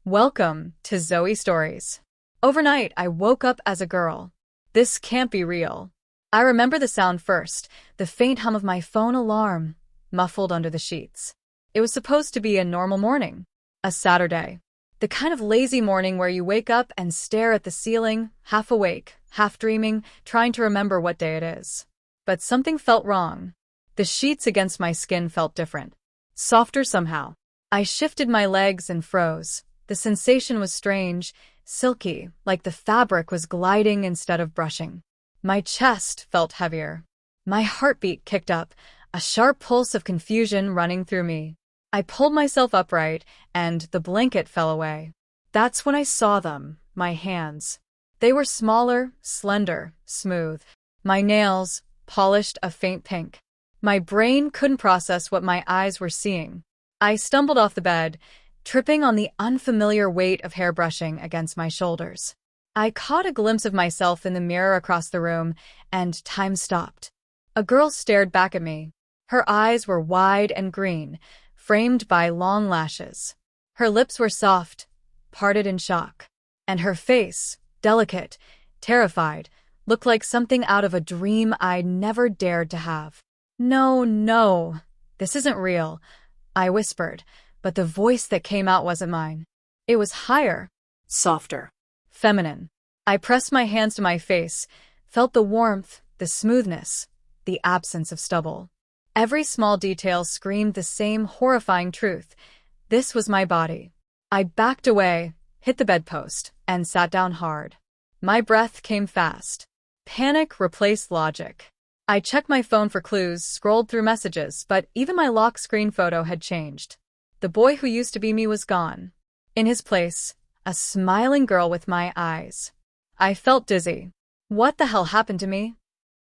Welcome to Zoe Stories. Overnight, I woke up as a girl. This can't be real. I remember the sound first, the faint hum of my phone alarm, muffled under the sheets. It was supposed to be a normal morning, a Saturday. The kind of lazy morning where you wake up and stare at the ceiling, half awake, half dreaming, trying to remember what day it is. But something felt wrong. The sheets against my skin felt different, softer somehow. I shifted my legs and froze. The sensation was strange, silky, like the fabric was gliding instead of brushing. My chest felt heavier. My heartbeat kicked up, a sharp pulse of confusion running through me. I pulled myself upright, and the blanket fell away. That's when I saw them, my hands. They were smaller, slender, smooth. My nails, polished a faint pink. My brain couldn't process what my eyes were seeing. I stumbled off the bed, tripping on the unfamiliar weight of hair brushing against my shoulders. I caught a glimpse of myself in the mirror across the room, and time stopped. A girl stared back at me. Her eyes were wide and green, framed by long lashes. Her lips were soft, parted in shock. And her face, delicate, terrified, looked like something out of a dream I'd never dared to have. No, this isn't real, I whispered. But the voice that came out wasn't mine. It was higher, softer, feminine. I pressed my hands to my face, felt the warmth, the smoothness, the absence of stubble. Every small detail screamed the same horrifying truth. This was my body. I backed away, hit the bedpost, and sat down hard. My breath came fast. Panic replaced logic. I checked my phone for clues, scrolled through messages, but even my lock screen photo had changed. The boy who used to be me was gone. In his place, a smiling girl with my eyes. I felt dizzy. What the hell happened to me?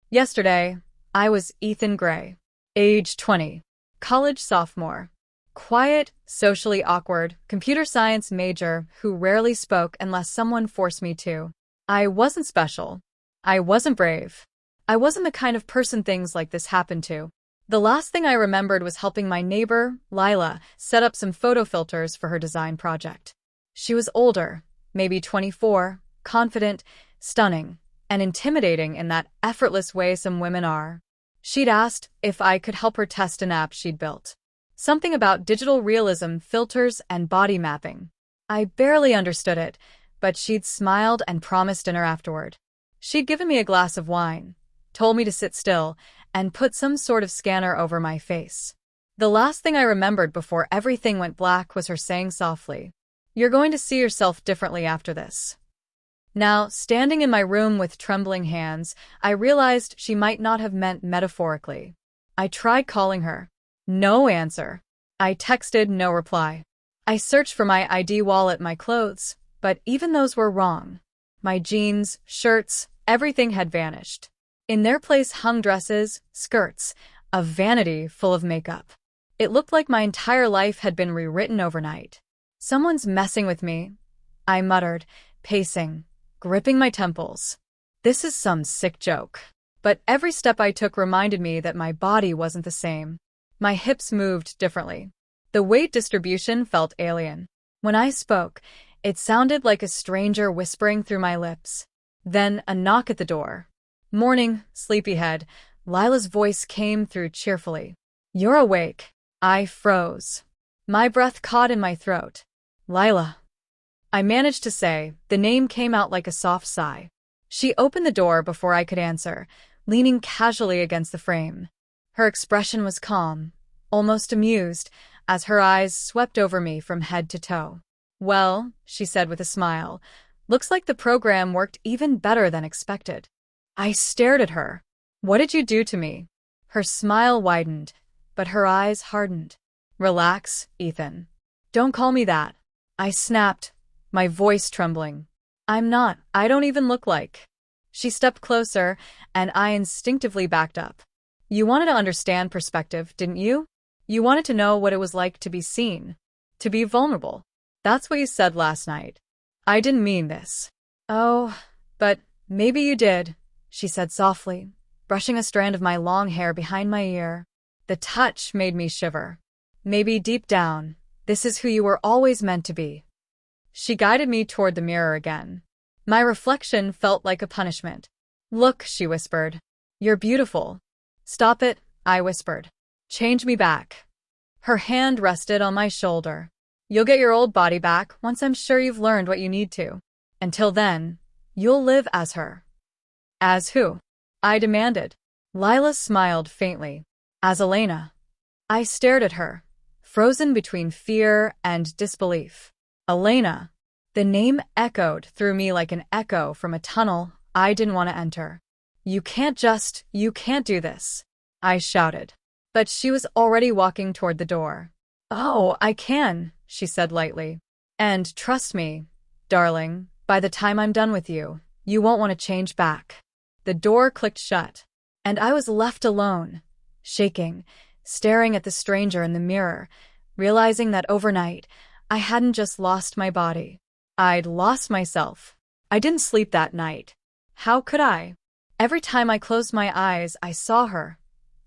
Yesterday, I was Ethan Gray, age 20, college sophomore. Quiet, socially awkward, computer science major who rarely spoke unless someone forced me to. I wasn't special. I wasn't brave. I wasn't the kind of person things like this happened to. The last thing I remembered was helping my neighbor, Lila, set up some photo filters for her design project. She was older, maybe 24, confident, stunning, and intimidating in that effortless way some women are. She'd asked if I could help her test an app she'd built. Something about digital realism, filters, and body mapping. I barely understood it, but she'd smiled and promised dinner afterward. She'd given me a glass of wine, told me to sit still, and put some sort of scanner over my face. The last thing I remembered before everything went black was her saying softly, "You're going to see yourself differently after this." Now, standing in my room with trembling hands, I realized she might not have meant metaphorically. I tried calling her. No answer. I texted, no reply. I searched for my ID wallet, my clothes, but even those were wrong. My jeans, shirts, everything had vanished. In their place hung dresses, skirts, a vanity full of makeup. It looked like my entire life had been rewritten overnight. Someone's messing with me, I muttered, pacing, gripping my temples. This is some sick joke. But every step I took reminded me that my body wasn't the same. My hips moved differently. The weight distribution felt alien. When I spoke, it sounded like a stranger whispering through my lips. Then a knock at the door. "Morning, sleepyhead," Lila's voice came through cheerfully. "You're awake." I froze. My breath caught in my throat. "Lila." I managed to say. The name came out like a soft sigh. She opened the door before I could answer, leaning casually against the frame. Her expression was calm, almost amused, as her eyes swept over me from head to toe. "Well," she said with a smile, "looks like the program worked even better than expected." I stared at her. "What did you do to me?" Her smile widened, but her eyes hardened. "Relax, Ethan. Don't call me that." I snapped, my voice trembling. "I'm not. I don't even look like." She stepped closer, and I instinctively backed up. "You wanted to understand perspective, didn't you? You wanted to know what it was like to be seen, to be vulnerable. That's what you said last night." "I didn't mean this." "Oh, but maybe you did," she said softly, brushing a strand of my long hair behind my ear. The touch made me shiver. "Maybe deep down, this is who you were always meant to be." She guided me toward the mirror again. My reflection felt like a punishment. Look, she whispered. You're beautiful. Stop it, I whispered. Change me back. Her hand rested on my shoulder. You'll get your old body back once I'm sure you've learned what you need to. Until then, you'll live as her. As who? I demanded. Lila smiled faintly. As Elena. I stared at her, frozen between fear and disbelief. Elena. The name echoed through me like an echo from a tunnel I didn't want to enter. You can't do this, I shouted. But she was already walking toward the door. Oh, I can, she said lightly. And trust me, darling, by the time I'm done with you, you won't want to change back. The door clicked shut, and I was left alone, shaking, staring at the stranger in the mirror, realizing that overnight, I hadn't just lost my body. I'd lost myself. I didn't sleep that night. How could I? Every time I closed my eyes, I saw her.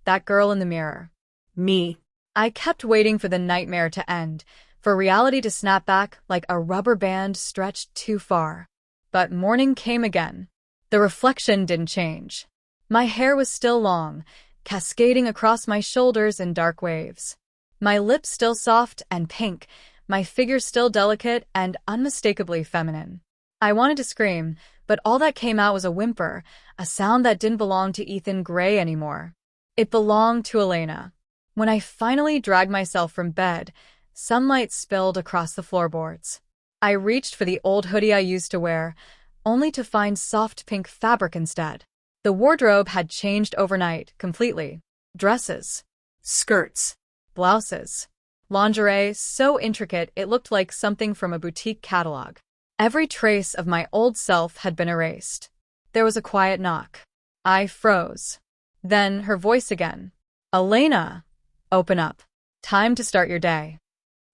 That girl in the mirror. Me. I kept waiting for the nightmare to end, for reality to snap back like a rubber band stretched too far. But morning came again. The reflection didn't change. My hair was still long, cascading across my shoulders in dark waves. My lips still soft and pink, my figure still delicate and unmistakably feminine. I wanted to scream, but all that came out was a whimper, a sound that didn't belong to Ethan Gray anymore. It belonged to Elena. When I finally dragged myself from bed, sunlight spilled across the floorboards. I reached for the old hoodie I used to wear, only to find soft pink fabric instead. The wardrobe had changed overnight, completely. Dresses, skirts, blouses, lingerie so intricate it looked like something from a boutique catalog. Every trace of my old self had been erased. There was a quiet knock. I froze. Then her voice again. Elena, open up. Time to start your day.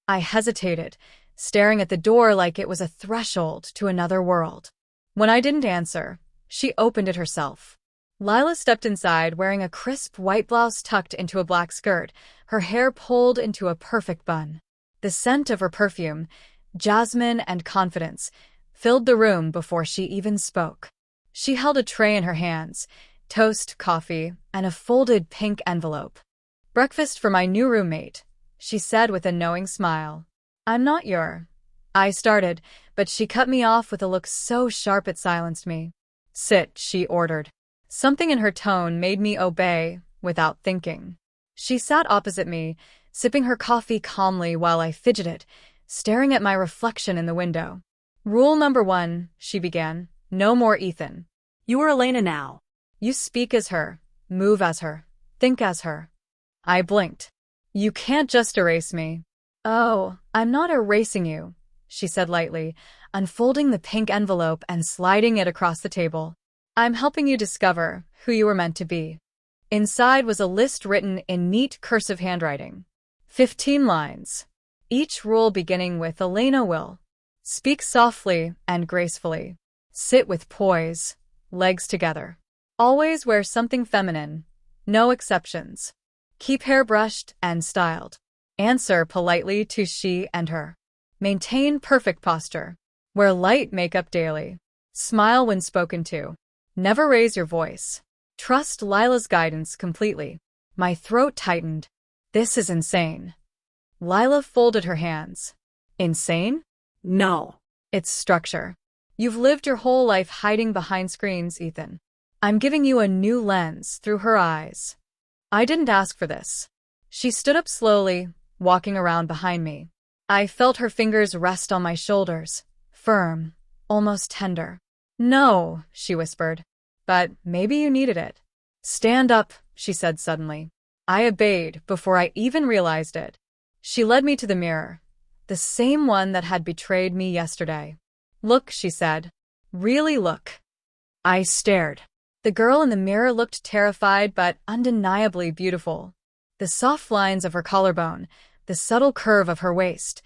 I hesitated, staring at the door like it was a threshold to another world. When I didn't answer, she opened it herself. Lila stepped inside wearing a crisp white blouse tucked into a black skirt, her hair pulled into a perfect bun. The scent of her perfume, jasmine and confidence, filled the room before she even spoke. She held a tray in her hands, toast, coffee, and a folded pink envelope. Breakfast for my new roommate, she said with a knowing smile. I'm not your... I started, but she cut me off with a look so sharp it silenced me. Sit, she ordered. Something in her tone made me obey, without thinking. She sat opposite me, sipping her coffee calmly while I fidgeted, staring at my reflection in the window. Rule number 1, she began. No more Ethan. You are Elena now. You speak as her, move as her, think as her. I blinked. You can't just erase me. Oh, I'm not erasing you, she said lightly, unfolding the pink envelope and sliding it across the table. I'm helping you discover who you were meant to be. Inside was a list written in neat cursive handwriting. 15 lines. Each rule beginning with Elena will. Speak softly and gracefully. Sit with poise, legs together. Always wear something feminine. No exceptions. Keep hair brushed and styled. Answer politely to she and her. Maintain perfect posture. Wear light makeup daily. Smile when spoken to. Never raise your voice. Trust Lila's guidance completely. My throat tightened. This is insane. Lila folded her hands. Insane? No. It's structure. You've lived your whole life hiding behind screens, Ethan. I'm giving you a new lens through her eyes. I didn't ask for this. She stood up slowly, walking around behind me. I felt her fingers rest on my shoulders, firm, almost tender. No, she whispered. But maybe you needed it. Stand up, she said suddenly. I obeyed before I even realized it. She led me to the mirror, the same one that had betrayed me yesterday. Look, she said. Really look. I stared. The girl in the mirror looked terrified but undeniably beautiful. The soft lines of her collarbone, the subtle curve of her waist,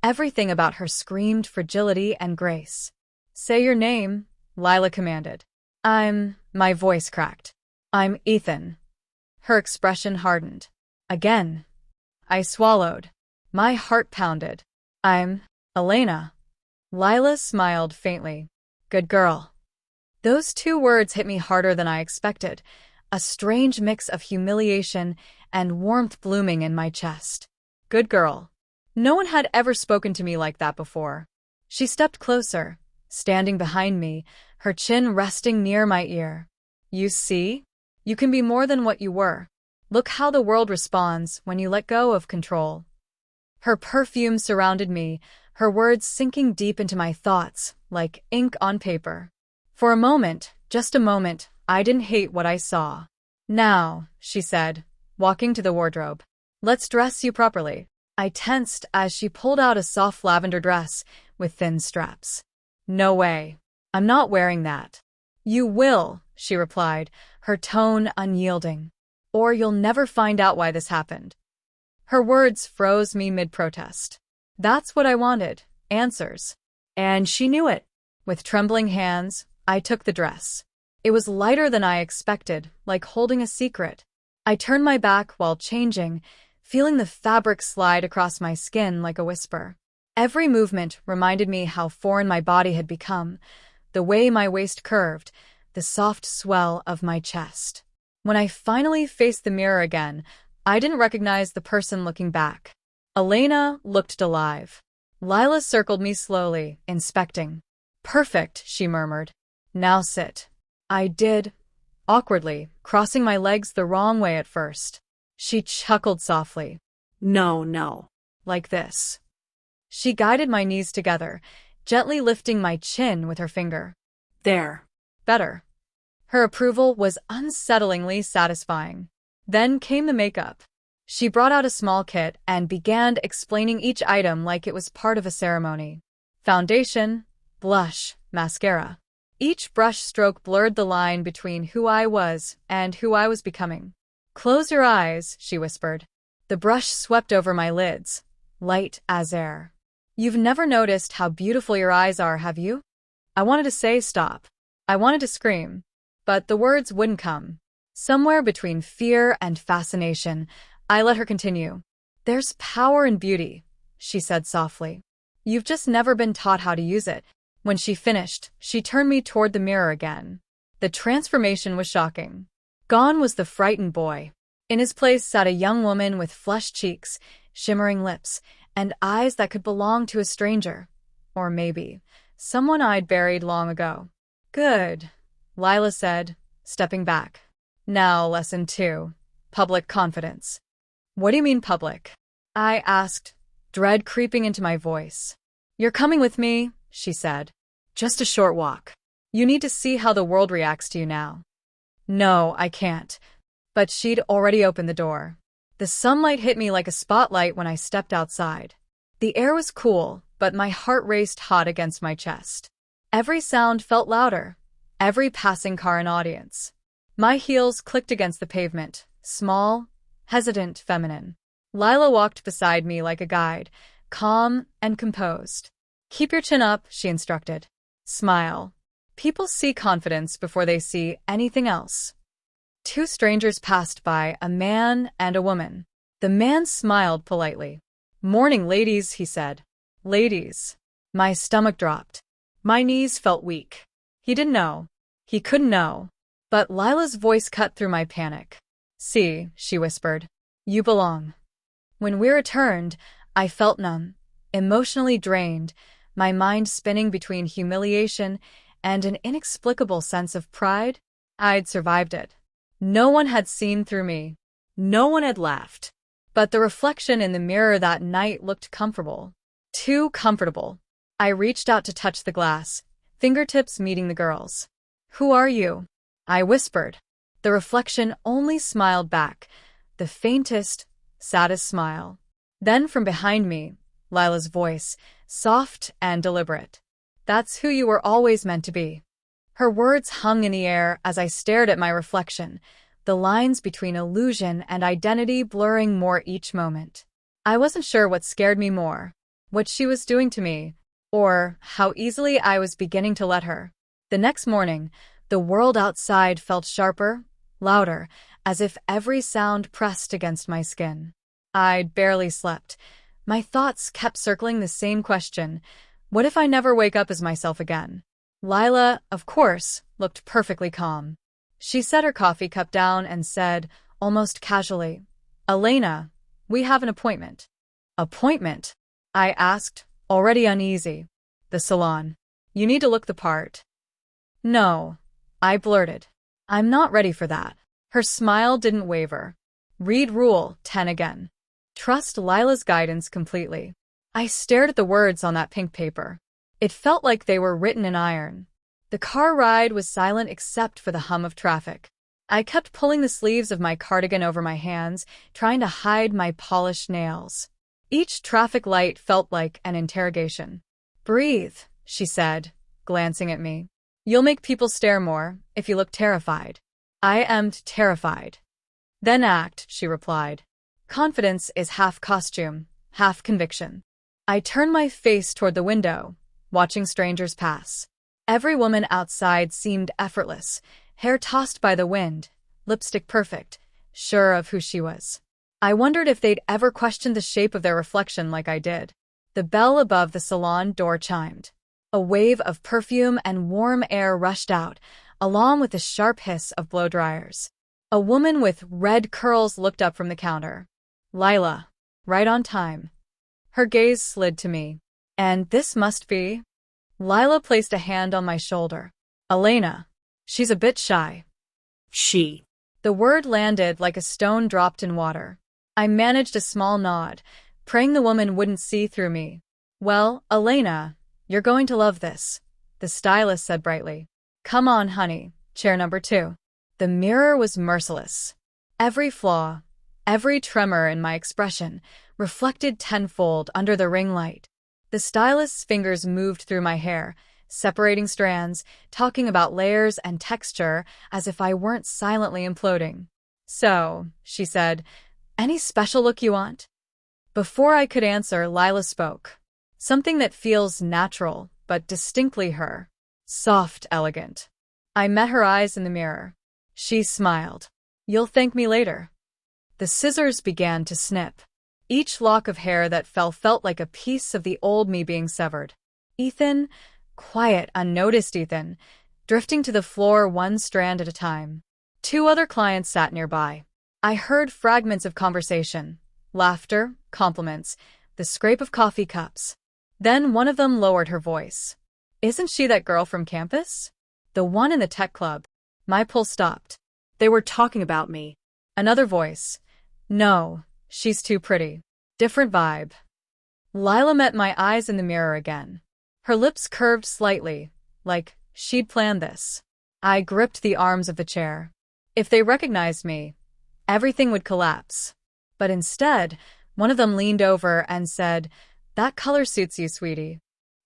everything about her screamed fragility and grace. Say your name, Lila commanded. My voice cracked. I'm Ethan. Her expression hardened. Again. I swallowed. My heart pounded. I'm Elena. Lila smiled faintly. Good girl. Those two words hit me harder than I expected, a strange mix of humiliation and warmth blooming in my chest. Good girl. No one had ever spoken to me like that before. She stepped closer, standing behind me, her chin resting near my ear. You see? You can be more than what you were. Look how the world responds when you let go of control. Her perfume surrounded me, her words sinking deep into my thoughts, like ink on paper. For a moment, just a moment, I didn't hate what I saw. Now, she said, walking to the wardrobe. Let's dress you properly. I tensed as she pulled out a soft lavender dress with thin straps. No way. I'm not wearing that. You will, she replied, her tone unyielding. Or you'll never find out why this happened. Her words froze me mid-protest. That's what I wanted, answers. And she knew it. With trembling hands, I took the dress. It was lighter than I expected, like holding a secret. I turned my back while changing, feeling the fabric slide across my skin like a whisper. Every movement reminded me how foreign my body had become, the way my waist curved, the soft swell of my chest. When I finally faced the mirror again, I didn't recognize the person looking back. Elena looked alive. Lila circled me slowly, inspecting. Perfect, she murmured. Now sit. I did, awkwardly, crossing my legs the wrong way at first. She chuckled softly. No. Like this. She guided my knees together, gently lifting my chin with her finger. There. Better. Her approval was unsettlingly satisfying. Then came the makeup. She brought out a small kit and began explaining each item like it was part of a ceremony. Foundation, blush, mascara. Each brush stroke blurred the line between who I was and who I was becoming. Close your eyes, she whispered. The brush swept over my lids, light as air. You've never noticed how beautiful your eyes are, have you? I wanted to say stop. I wanted to scream, but the words wouldn't come. Somewhere between fear and fascination, I let her continue. There's power in beauty, she said softly. You've just never been taught how to use it. When she finished, she turned me toward the mirror again. The transformation was shocking. Gone was the frightened boy. In his place sat a young woman with flushed cheeks, shimmering lips, and eyes that could belong to a stranger. Or maybe someone I'd buried long ago. Good, Lila said, stepping back. Now, lesson 2. Public confidence. What do you mean public? I asked, dread creeping into my voice. You're coming with me, she said. Just a short walk. You need to see how the world reacts to you now. No, I can't. But she'd already opened the door. The sunlight hit me like a spotlight when I stepped outside. The air was cool, but my heart raced hot against my chest. Every sound felt louder, every passing car an audience. My heels clicked against the pavement, small, hesitant, feminine. Lila walked beside me like a guide, calm and composed. Keep your chin up, she instructed. Smile. People see confidence before they see anything else. 2 strangers passed by, a man and a woman. The man smiled politely. Morning, ladies, he said. Ladies. My stomach dropped. My knees felt weak. He didn't know. He couldn't know. But Lila's voice cut through my panic. See, she whispered. You belong. When we returned, I felt numb, emotionally drained, my mind spinning between humiliation and an inexplicable sense of pride. I'd survived it. No one had seen through me. No one had laughed. But the reflection in the mirror that night looked comfortable. Too comfortable. I reached out to touch the glass, fingertips meeting the girl's. Who are you? I whispered. The reflection only smiled back, the faintest, saddest smile. Then from behind me, Lila's voice, soft and deliberate. That's who you were always meant to be. Her words hung in the air as I stared at my reflection, the lines between illusion and identity blurring more each moment. I wasn't sure what scared me more, what she was doing to me, or how easily I was beginning to let her. The next morning, the world outside felt sharper, louder, as if every sound pressed against my skin. I'd barely slept. My thoughts kept circling the same question. What if I never wake up as myself again? Lila, of course, looked perfectly calm. She set her coffee cup down and said, almost casually, Elena, we have an appointment. Appointment? I asked, already uneasy. The salon. You need to look the part. No, I blurted. I'm not ready for that. Her smile didn't waver. Read Rule 10 again. Trust Lila's guidance completely. I stared at the words on that pink paper. It felt like they were written in iron. The car ride was silent except for the hum of traffic. I kept pulling the sleeves of my cardigan over my hands, trying to hide my polished nails. Each traffic light felt like an interrogation. Breathe, she said, glancing at me. You'll make people stare more if you look terrified. I am terrified. Then act, she replied. Confidence is half costume, half conviction. I turned my face toward the window, watching strangers pass. Every woman outside seemed effortless, hair tossed by the wind, lipstick perfect, sure of who she was. I wondered if they'd ever questioned the shape of their reflection like I did. The bell above the salon door chimed. A wave of perfume and warm air rushed out, along with the sharp hiss of blow-dryers. A woman with red curls looked up from the counter. Lila, right on time. Her gaze slid to me. And this must be? Lila placed a hand on my shoulder. Elena. She's a bit shy. She. The word landed like a stone dropped in water. I managed a small nod, praying the woman wouldn't see through me. Well, Elena, you're going to love this, the stylist said brightly. Come on, honey, chair number 2. The mirror was merciless. Every flaw, every tremor in my expression reflected tenfold under the ring light. The stylist's fingers moved through my hair, separating strands, talking about layers and texture as if I weren't silently imploding. So, she said, any special look you want? Before I could answer, Lila spoke. Something that feels natural, but distinctly her. Soft, elegant. I met her eyes in the mirror. She smiled. You'll thank me later. The scissors began to snip. Each lock of hair that felt like a piece of the old me being severed. Ethan, quiet, unnoticed Ethan, drifting to the floor one strand at a time. 2 other clients sat nearby. I heard fragments of conversation, laughter, compliments, the scrape of coffee cups. Then one of them lowered her voice. Isn't she that girl from campus? The one in the tech club. My pulse stopped. They were talking about me. Another voice. No, she's too pretty. Different vibe. Lila met my eyes in the mirror again. Her lips curved slightly, like she'd planned this. I gripped the arms of the chair. If they recognized me, everything would collapse. But instead, one of them leaned over and said, That color suits you, sweetie.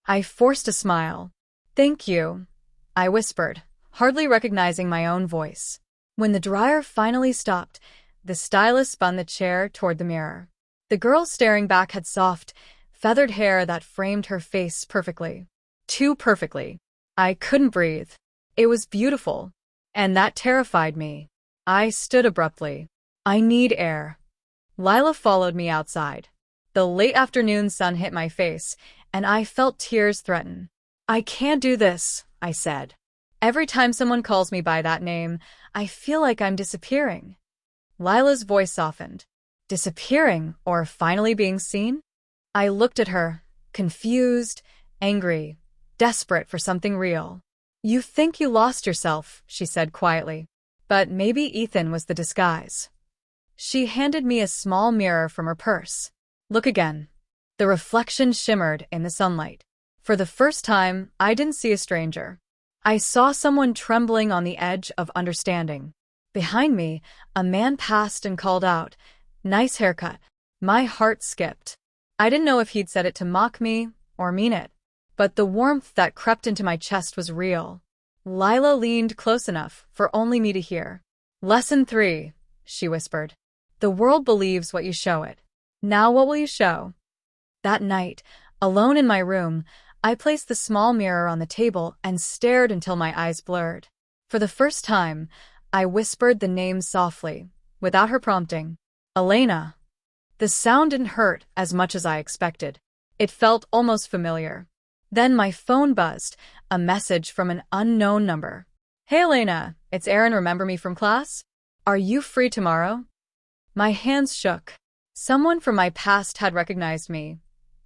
I forced a smile. Thank you, I whispered, hardly recognizing my own voice. When the dryer finally stopped, the stylist spun the chair toward the mirror. The girl staring back had soft, feathered hair that framed her face perfectly. Too perfectly. I couldn't breathe. It was beautiful. And that terrified me. I stood abruptly. I need air. Lila followed me outside. The late afternoon sun hit my face, and I felt tears threaten. I can't do this, I said. Every time someone calls me by that name, I feel like I'm disappearing. Lila's voice softened. Disappearing, or finally being seen? I looked at her, confused, angry, desperate for something real. You think you lost yourself, she said quietly. But maybe Ethan was the disguise. She handed me a small mirror from her purse. Look again. The reflection shimmered in the sunlight. For the first time, I didn't see a stranger. I saw someone trembling on the edge of understanding. Behind me, a man passed and called out, Nice haircut. My heart skipped. I didn't know if he'd said it to mock me or mean it. But the warmth that crept into my chest was real. Lila leaned close enough for only me to hear. Lesson 3, she whispered. The world believes what you show it. Now what will you show? That night, alone in my room, I placed the small mirror on the table and stared until my eyes blurred. For the first time, I whispered the name softly, without her prompting. Elena. The sound didn't hurt as much as I expected. It felt almost familiar. Then my phone buzzed, a message from an unknown number. Hey Elena, it's Aaron. Remember me from class? Are you free tomorrow? My hands shook. Someone from my past had recognized me,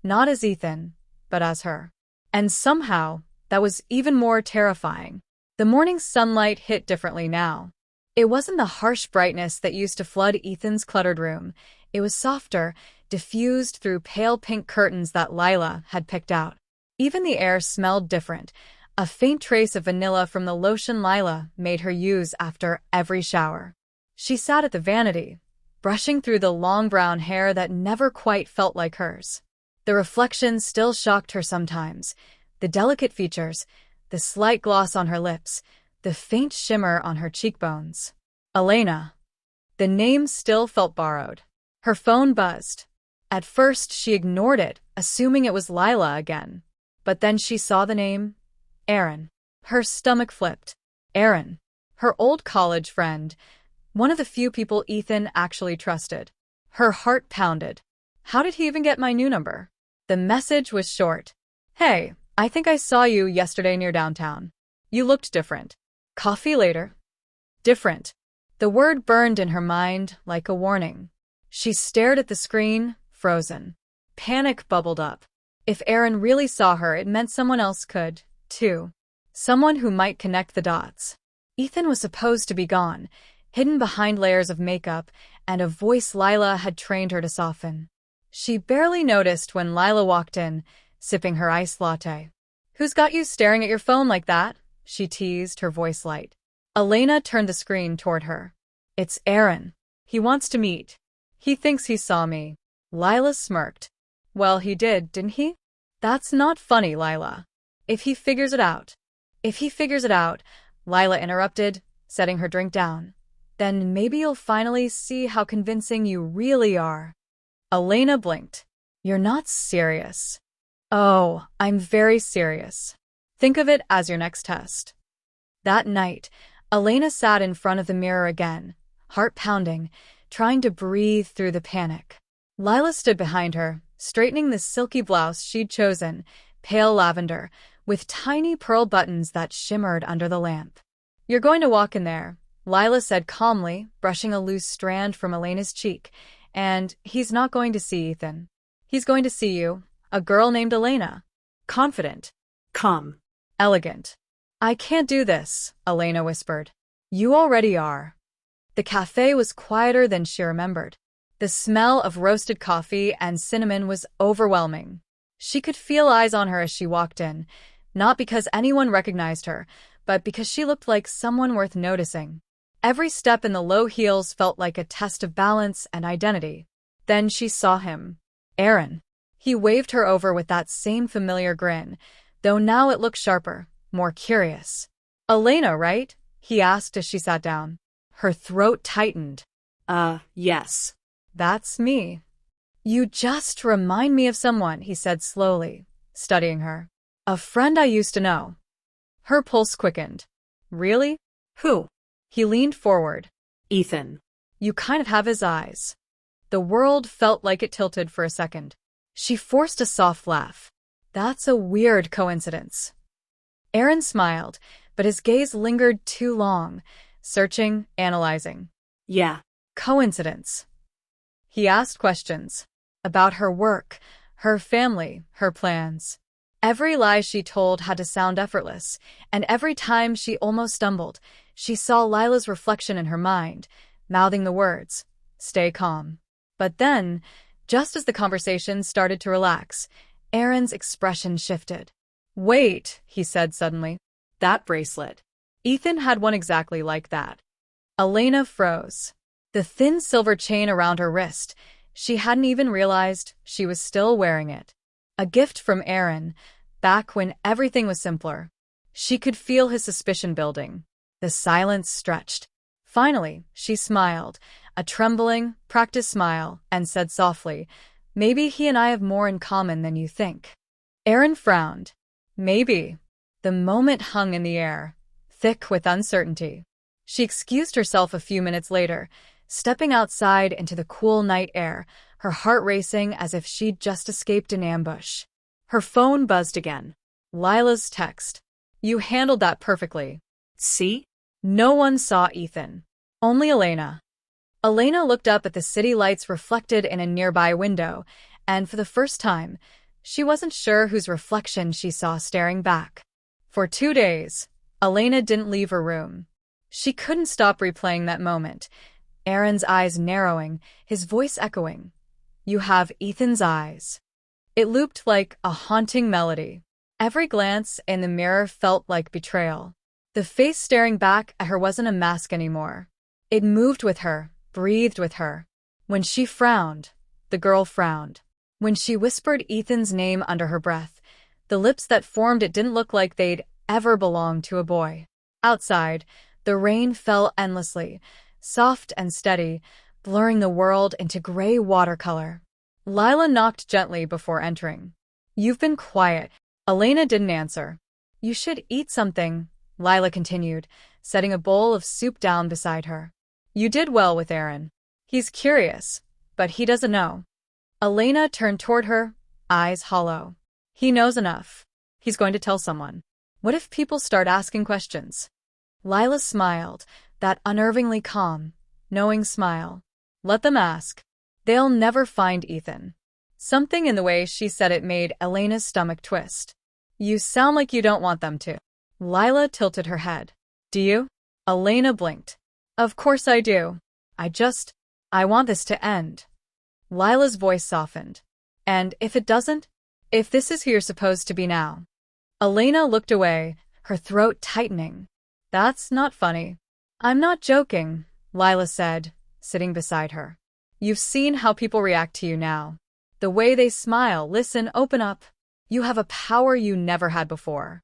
not as Ethan, but as her. And somehow, that was even more terrifying. The morning sunlight hit differently now. It wasn't the harsh brightness that used to flood Ethan's cluttered room. It was softer, diffused through pale pink curtains that Lila had picked out. Even the air smelled different. A faint trace of vanilla from the lotion Lila made her use after every shower. She sat at the vanity, brushing through the long brown hair that never quite felt like hers. The reflection still shocked her sometimes. The delicate features, the slight gloss on her lips, the faint shimmer on her cheekbones. Elena. The name still felt borrowed. Her phone buzzed. At first, she ignored it, assuming it was Lila again. But then she saw the name, Aaron. Her stomach flipped. Aaron. Her old college friend. One of the few people Ethan actually trusted. Her heart pounded. How did he even get my new number? The message was short. Hey, I think I saw you yesterday near downtown. You looked different. Coffee later. Different. The word burned in her mind like a warning. She stared at the screen, frozen. Panic bubbled up. If Aaron really saw her, it meant someone else could, too. Someone who might connect the dots. Ethan was supposed to be gone, hidden behind layers of makeup, and a voice Lila had trained her to soften. She barely noticed when Lila walked in, sipping her iced latte. Who's got you staring at your phone like that? She teased, her voice light. Elena turned the screen toward her. It's Aaron. He wants to meet. He thinks he saw me. Lila smirked. Well, he did, didn't he? That's not funny, Lila. If he figures it out. Lila interrupted, setting her drink down. Then maybe you'll finally see how convincing you really are. Elena blinked. You're not serious. Oh, I'm very serious. Think of it as your next test. That night, Elena sat in front of the mirror again, heart pounding, trying to breathe through the panic. Lila stood behind her, straightening the silky blouse she'd chosen, pale lavender, with tiny pearl buttons that shimmered under the lamp. You're going to walk in there, Lila said calmly, brushing a loose strand from Elena's cheek. And he's not going to see Ethan. He's going to see you, a girl named Elena. Confident. Calm. Elegant. I can't do this, Elena whispered. You already are. The cafe was quieter than she remembered. The smell of roasted coffee and cinnamon was overwhelming. She could feel eyes on her as she walked in, not because anyone recognized her, but because she looked like someone worth noticing. Every step in the low heels felt like a test of balance and identity. Then she saw him. Aaron. He waved her over with that same familiar grin, though now it looked sharper, more curious. Elena, right? He asked as she sat down. Her throat tightened. Yes. That's me. You just remind me of someone, he said slowly, studying her. A friend I used to know. Her pulse quickened. Really? Who? He leaned forward. Ethan. You kind of have his eyes. The world felt like it tilted for a second. She forced a soft laugh. That's a weird coincidence. Aaron smiled, but his gaze lingered too long, searching, analyzing. Yeah. Coincidence. He asked questions. About her work, her family, her plans. Every lie she told had to sound effortless, and every time she almost stumbled, she saw Lila's reflection in her mind, mouthing the words, "Stay calm." But then, just as the conversation started to relax, Aaron's expression shifted. Wait, he said suddenly. That bracelet. Ethan had one exactly like that. Elena froze. The thin silver chain around her wrist, she hadn't even realized she was still wearing it. A gift from Aaron, back when everything was simpler. She could feel his suspicion building. The silence stretched. Finally, she smiled, a trembling, practiced smile, and said softly, "Maybe he and I have more in common than you think." Aaron frowned. Maybe. The moment hung in the air, thick with uncertainty. She excused herself a few minutes later, stepping outside into the cool night air, her heart racing as if she'd just escaped an ambush. Her phone buzzed again. Lila's text. You handled that perfectly. See? No one saw Ethan. Only Elena. Elena looked up at the city lights reflected in a nearby window, and for the first time, she wasn't sure whose reflection she saw staring back. For 2 days, Elena didn't leave her room. She couldn't stop replaying that moment, Aaron's eyes narrowing, his voice echoing. You have Ethan's eyes. It looped like a haunting melody. Every glance in the mirror felt like betrayal. The face staring back at her wasn't a mask anymore. It moved with her, breathed with her. When she frowned, the girl frowned. When she whispered Ethan's name under her breath, the lips that formed it didn't look like they'd ever belonged to a boy. Outside, the rain fell endlessly, soft and steady, blurring the world into gray watercolor. Lila knocked gently before entering. You've been quiet. Elena didn't answer. You should eat something, Lila continued, setting a bowl of soup down beside her. You did well with Aaron. He's curious, but he doesn't know. Elena turned toward her, eyes hollow. He knows enough. He's going to tell someone. What if people start asking questions? Lila smiled, that unnervingly calm, knowing smile. Let them ask. They'll never find Ethan. Something in the way she said it made Elena's stomach twist. You sound like you don't want them to. Lila tilted her head. Do you? Elena blinked. Of course I do. I want this to end. Lila's voice softened. And if it doesn't? If this is who you're supposed to be now? Elena looked away, her throat tightening. That's not funny. I'm not joking, Lila said, sitting beside her. You've seen how people react to you now. The way they smile, listen, open up. You have a power you never had before.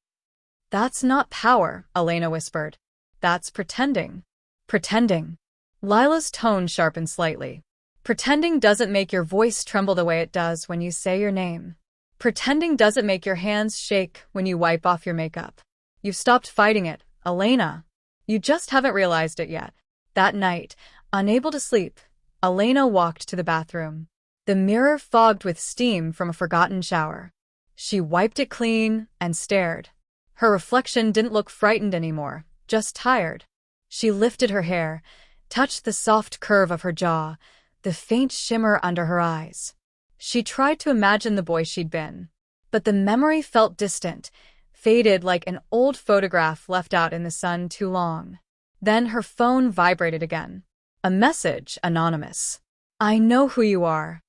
That's not power, Elena whispered. That's pretending. Pretending. Lila's tone sharpened slightly. Pretending doesn't make your voice tremble the way it does when you say your name. Pretending doesn't make your hands shake when you wipe off your makeup. You've stopped fighting it, Elena. You just haven't realized it yet. That night, unable to sleep, Elena walked to the bathroom. The mirror fogged with steam from a forgotten shower. She wiped it clean and stared. Her reflection didn't look frightened anymore, just tired. She lifted her hair, touched the soft curve of her jaw, the faint shimmer under her eyes. She tried to imagine the boy she'd been, but the memory felt distant, faded like an old photograph left out in the sun too long. Then her phone vibrated again. A message, anonymous. I know who you are.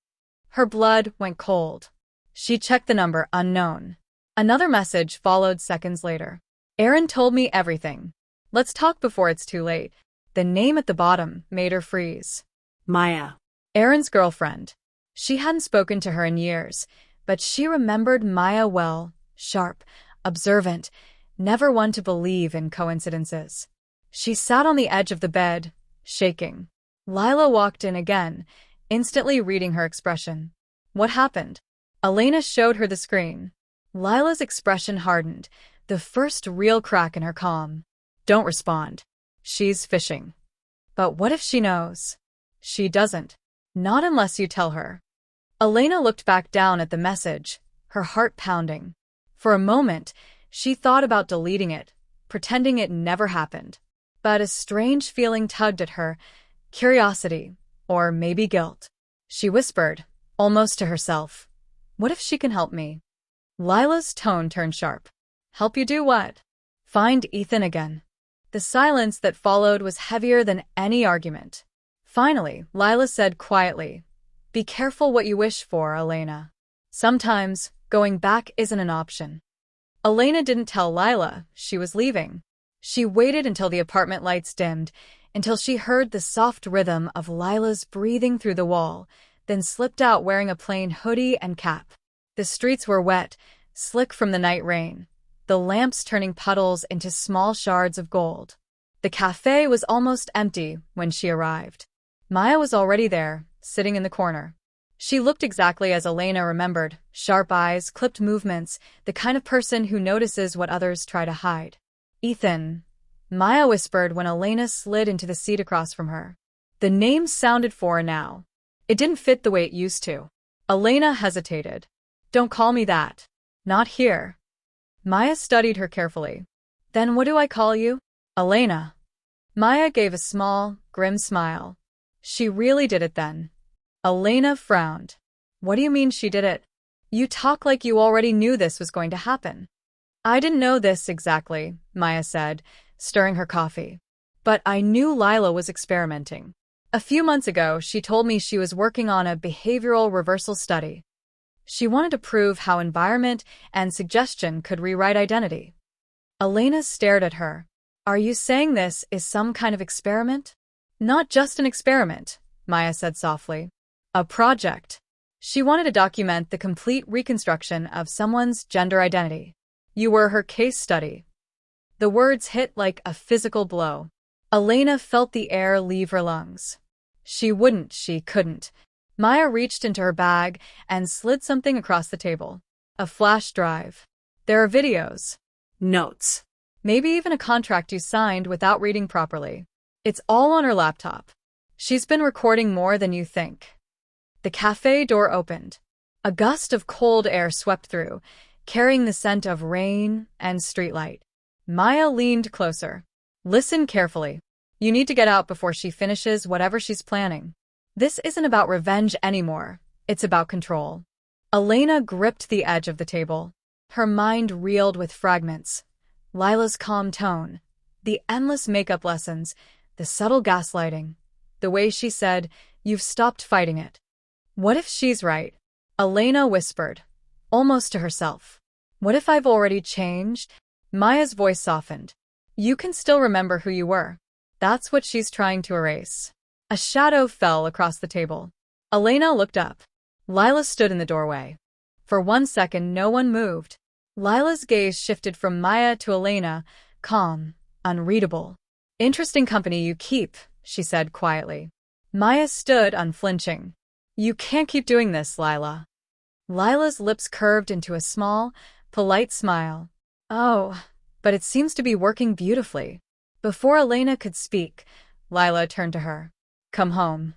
Her blood went cold. She checked the number, unknown. Another message followed seconds later. Aaron told me everything. Let's talk before it's too late. The name at the bottom made her freeze. Maya. Aaron's girlfriend. She hadn't spoken to her in years, but she remembered Maya well, sharp, observant, never one to believe in coincidences. She sat on the edge of the bed, shaking. Lila walked in again, instantly reading her expression. What happened? Elena showed her the screen. Lila's expression hardened, the first real crack in her calm. Don't respond. She's fishing. But what if she knows? She doesn't. Not unless you tell her. Elena looked back down at the message, her heart pounding. For a moment, she thought about deleting it, pretending it never happened. But a strange feeling tugged at her, curiosity, or maybe guilt. She whispered, almost to herself, what if she can help me? Lila's tone turned sharp. Help you do what? Find Ethan again. The silence that followed was heavier than any argument. Finally, Lila said quietly, be careful what you wish for, Elena. Sometimes, going back isn't an option. Elena didn't tell Lila she was leaving. She waited until the apartment lights dimmed, until she heard the soft rhythm of Lila's breathing through the wall, then slipped out wearing a plain hoodie and cap. The streets were wet, slick from the night rain, the lamps turning puddles into small shards of gold. The cafe was almost empty when she arrived. Maya was already there, sitting in the corner. She looked exactly as Elena remembered, sharp eyes, clipped movements, the kind of person who notices what others try to hide. Ethan, Maya whispered when Elena slid into the seat across from her. The name sounded foreign now. It didn't fit the way it used to. Elena hesitated. Don't call me that. Not here. Maya studied her carefully. Then what do I call you? Elena. Maya gave a small, grim smile. She really did it then. Elena frowned. What do you mean she did it? You talk like you already knew this was going to happen. I didn't know this exactly, Maya said, stirring her coffee. But I knew Lila was experimenting. A few months ago, she told me she was working on a behavioral reversal study. She wanted to prove how environment and suggestion could rewrite identity. Elena stared at her. Are you saying this is some kind of experiment? Not just an experiment, Maya said softly. A project. She wanted to document the complete reconstruction of someone's gender identity. You were her case study. The words hit like a physical blow. Elena felt the air leave her lungs. She couldn't. Maya reached into her bag and slid something across the table. A flash drive. There are videos. Notes. Maybe even a contract you signed without reading properly. It's all on her laptop. She's been recording more than you think. The cafe door opened. A gust of cold air swept through, carrying the scent of rain and streetlight. Maya leaned closer. Listen carefully. You need to get out before she finishes whatever she's planning. This isn't about revenge anymore. It's about control. Elena gripped the edge of the table. Her mind reeled with fragments. Lila's calm tone, the endless makeup lessons, the subtle gaslighting, the way she said, "You've stopped fighting it." What if she's right? Elena whispered, almost to herself. What if I've already changed? Maya's voice softened. You can still remember who you were. That's what she's trying to erase. A shadow fell across the table. Elena looked up. Lila stood in the doorway. For 1 second, no one moved. Lila's gaze shifted from Maya to Elena, calm, unreadable. Interesting company you keep, she said quietly. Maya stood unflinching. You can't keep doing this, Lila. Lila's lips curved into a small, polite smile. Oh, but it seems to be working beautifully. Before Elena could speak, Lila turned to her. Come home.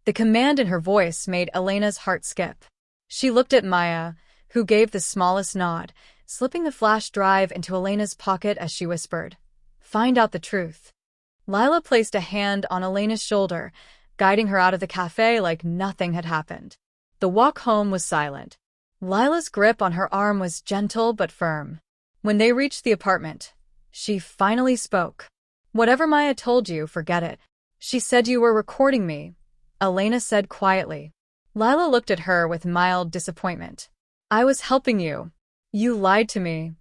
The command in her voice made Elena's heart skip. She looked at Maya, who gave the smallest nod, slipping the flash drive into Elena's pocket as she whispered, Find out the truth. Lila placed a hand on Elena's shoulder, guiding her out of the cafe like nothing had happened. The walk home was silent. Lila's grip on her arm was gentle but firm. When they reached the apartment, she finally spoke. Whatever Maya told you, forget it. She said you were recording me, Elena said quietly. Lila looked at her with mild disappointment. I was helping you. You lied to me.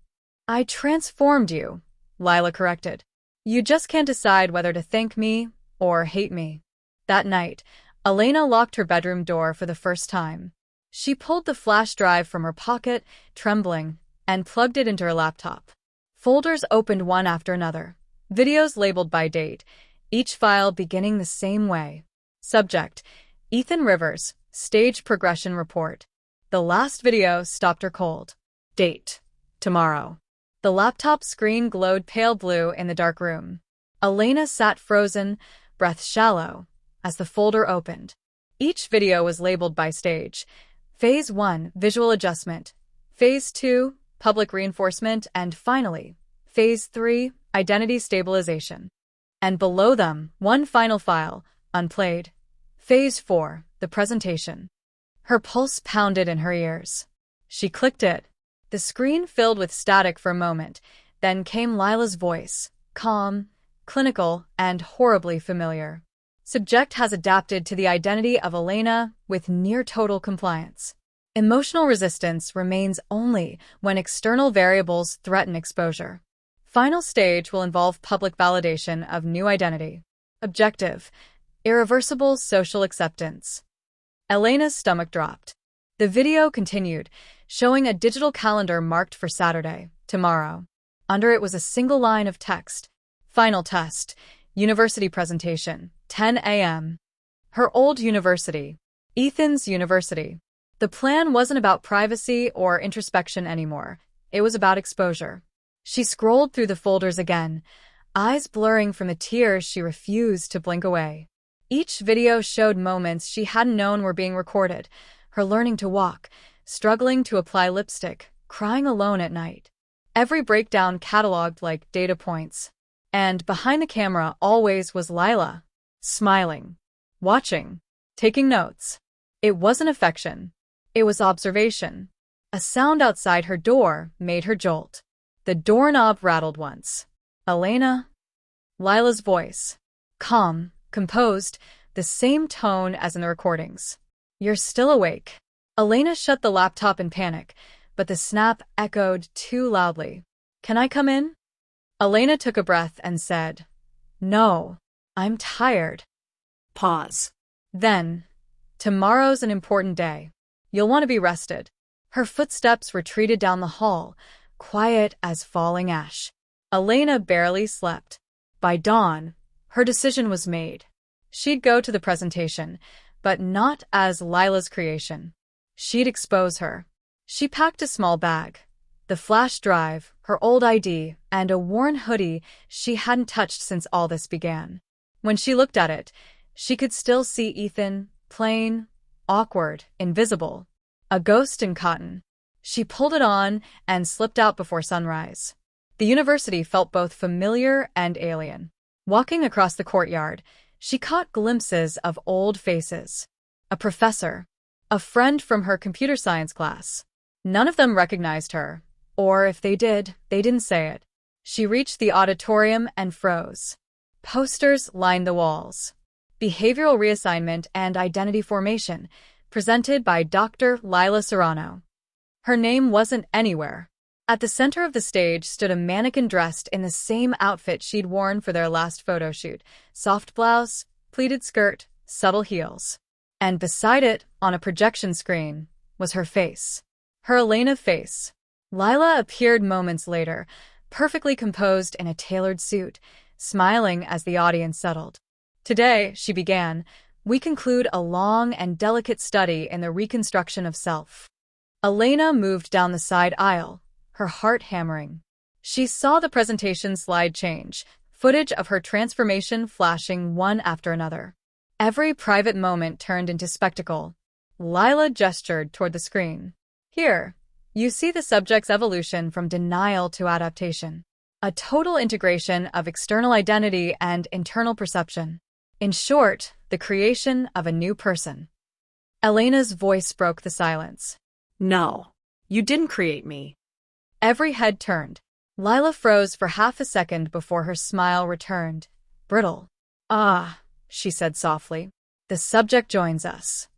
I transformed you, Lila corrected. You just can't decide whether to thank me or hate me. That night, Elena locked her bedroom door for the first time. She pulled the flash drive from her pocket, trembling, and plugged it into her laptop. Folders opened one after another. Videos labeled by date, each file beginning the same way. Subject: Ethan Rivers, Stage Progression Report. The last video stopped her cold. Date: tomorrow. The laptop screen glowed pale blue in the dark room. Elena sat frozen, breath shallow, as the folder opened. Each video was labeled by stage. Phase 1, visual adjustment. Phase 2, public reinforcement. And finally, Phase 3, identity stabilization. And below them, one final file, unplayed. Phase 4, the presentation. Her pulse pounded in her ears. She clicked it. The screen filled with static for a moment, then came Lila's voice, calm, clinical, and horribly familiar. Subject has adapted to the identity of Elena with near-total compliance. Emotional resistance remains only when external variables threaten exposure. Final stage will involve public validation of new identity. Objective: irreversible social acceptance. Elena's stomach dropped. The video continued, showing a digital calendar marked for Saturday, tomorrow. Under it was a single line of text. Final test. University presentation, 10 a.m. Her old university. Ethan's university. The plan wasn't about privacy or introspection anymore. It was about exposure. She scrolled through the folders again, eyes blurring from the tears she refused to blink away. Each video showed moments she hadn't known were being recorded. Her learning to walk, struggling to apply lipstick, crying alone at night. every breakdown cataloged like data points. And behind the camera always was Lila, smiling, watching, taking notes. It wasn't affection. It was observation. A sound outside her door made her jolt. The doorknob rattled once. Elena? Lila's voice. Calm, composed, the same tone as in the recordings. You're still awake. Elena shut the laptop in panic, but the snap echoed too loudly. Can I come in? Elena took a breath and said, No, I'm tired. Pause. Then, tomorrow's an important day. You'll want to be rested. Her footsteps retreated down the hall, quiet as falling ash. Elena barely slept. By dawn, her decision was made. She'd go to the presentation, but not as Lila's creation. She'd expose her. She packed a small bag, the flash drive, her old ID, and a worn hoodie she hadn't touched since all this began. When she looked at it, she could still see Ethan, plain, awkward, invisible, a ghost in cotton. She pulled it on and slipped out before sunrise. The university felt both familiar and alien. Walking across the courtyard, she caught glimpses of old faces. A professor, a friend from her computer science class. None of them recognized her, or if they did, they didn't say it. She reached the auditorium and froze. Posters lined the walls. Behavioral reassignment and identity formation, presented by Dr. Lila Serrano. Her name wasn't anywhere. At the center of the stage stood a mannequin dressed in the same outfit she'd worn for their last photo shoot. Soft blouse, pleated skirt, subtle heels. And beside it, on a projection screen, was her face. Her Elena face. Lila appeared moments later, perfectly composed in a tailored suit, smiling as the audience settled. Today, she began, we conclude a long and delicate study in the reconstruction of self. Elena moved down the side aisle, her heart hammering. She saw the presentation slide change, footage of her transformation flashing one after another. Every private moment turned into spectacle. Lila gestured toward the screen. Here, you see the subject's evolution from denial to adaptation. A total integration of external identity and internal perception. In short, the creation of a new person. Elena's voice broke the silence. No, you didn't create me. Every head turned. Lila froze for half a second before her smile returned, brittle. Ah, she said softly. The subject joins us.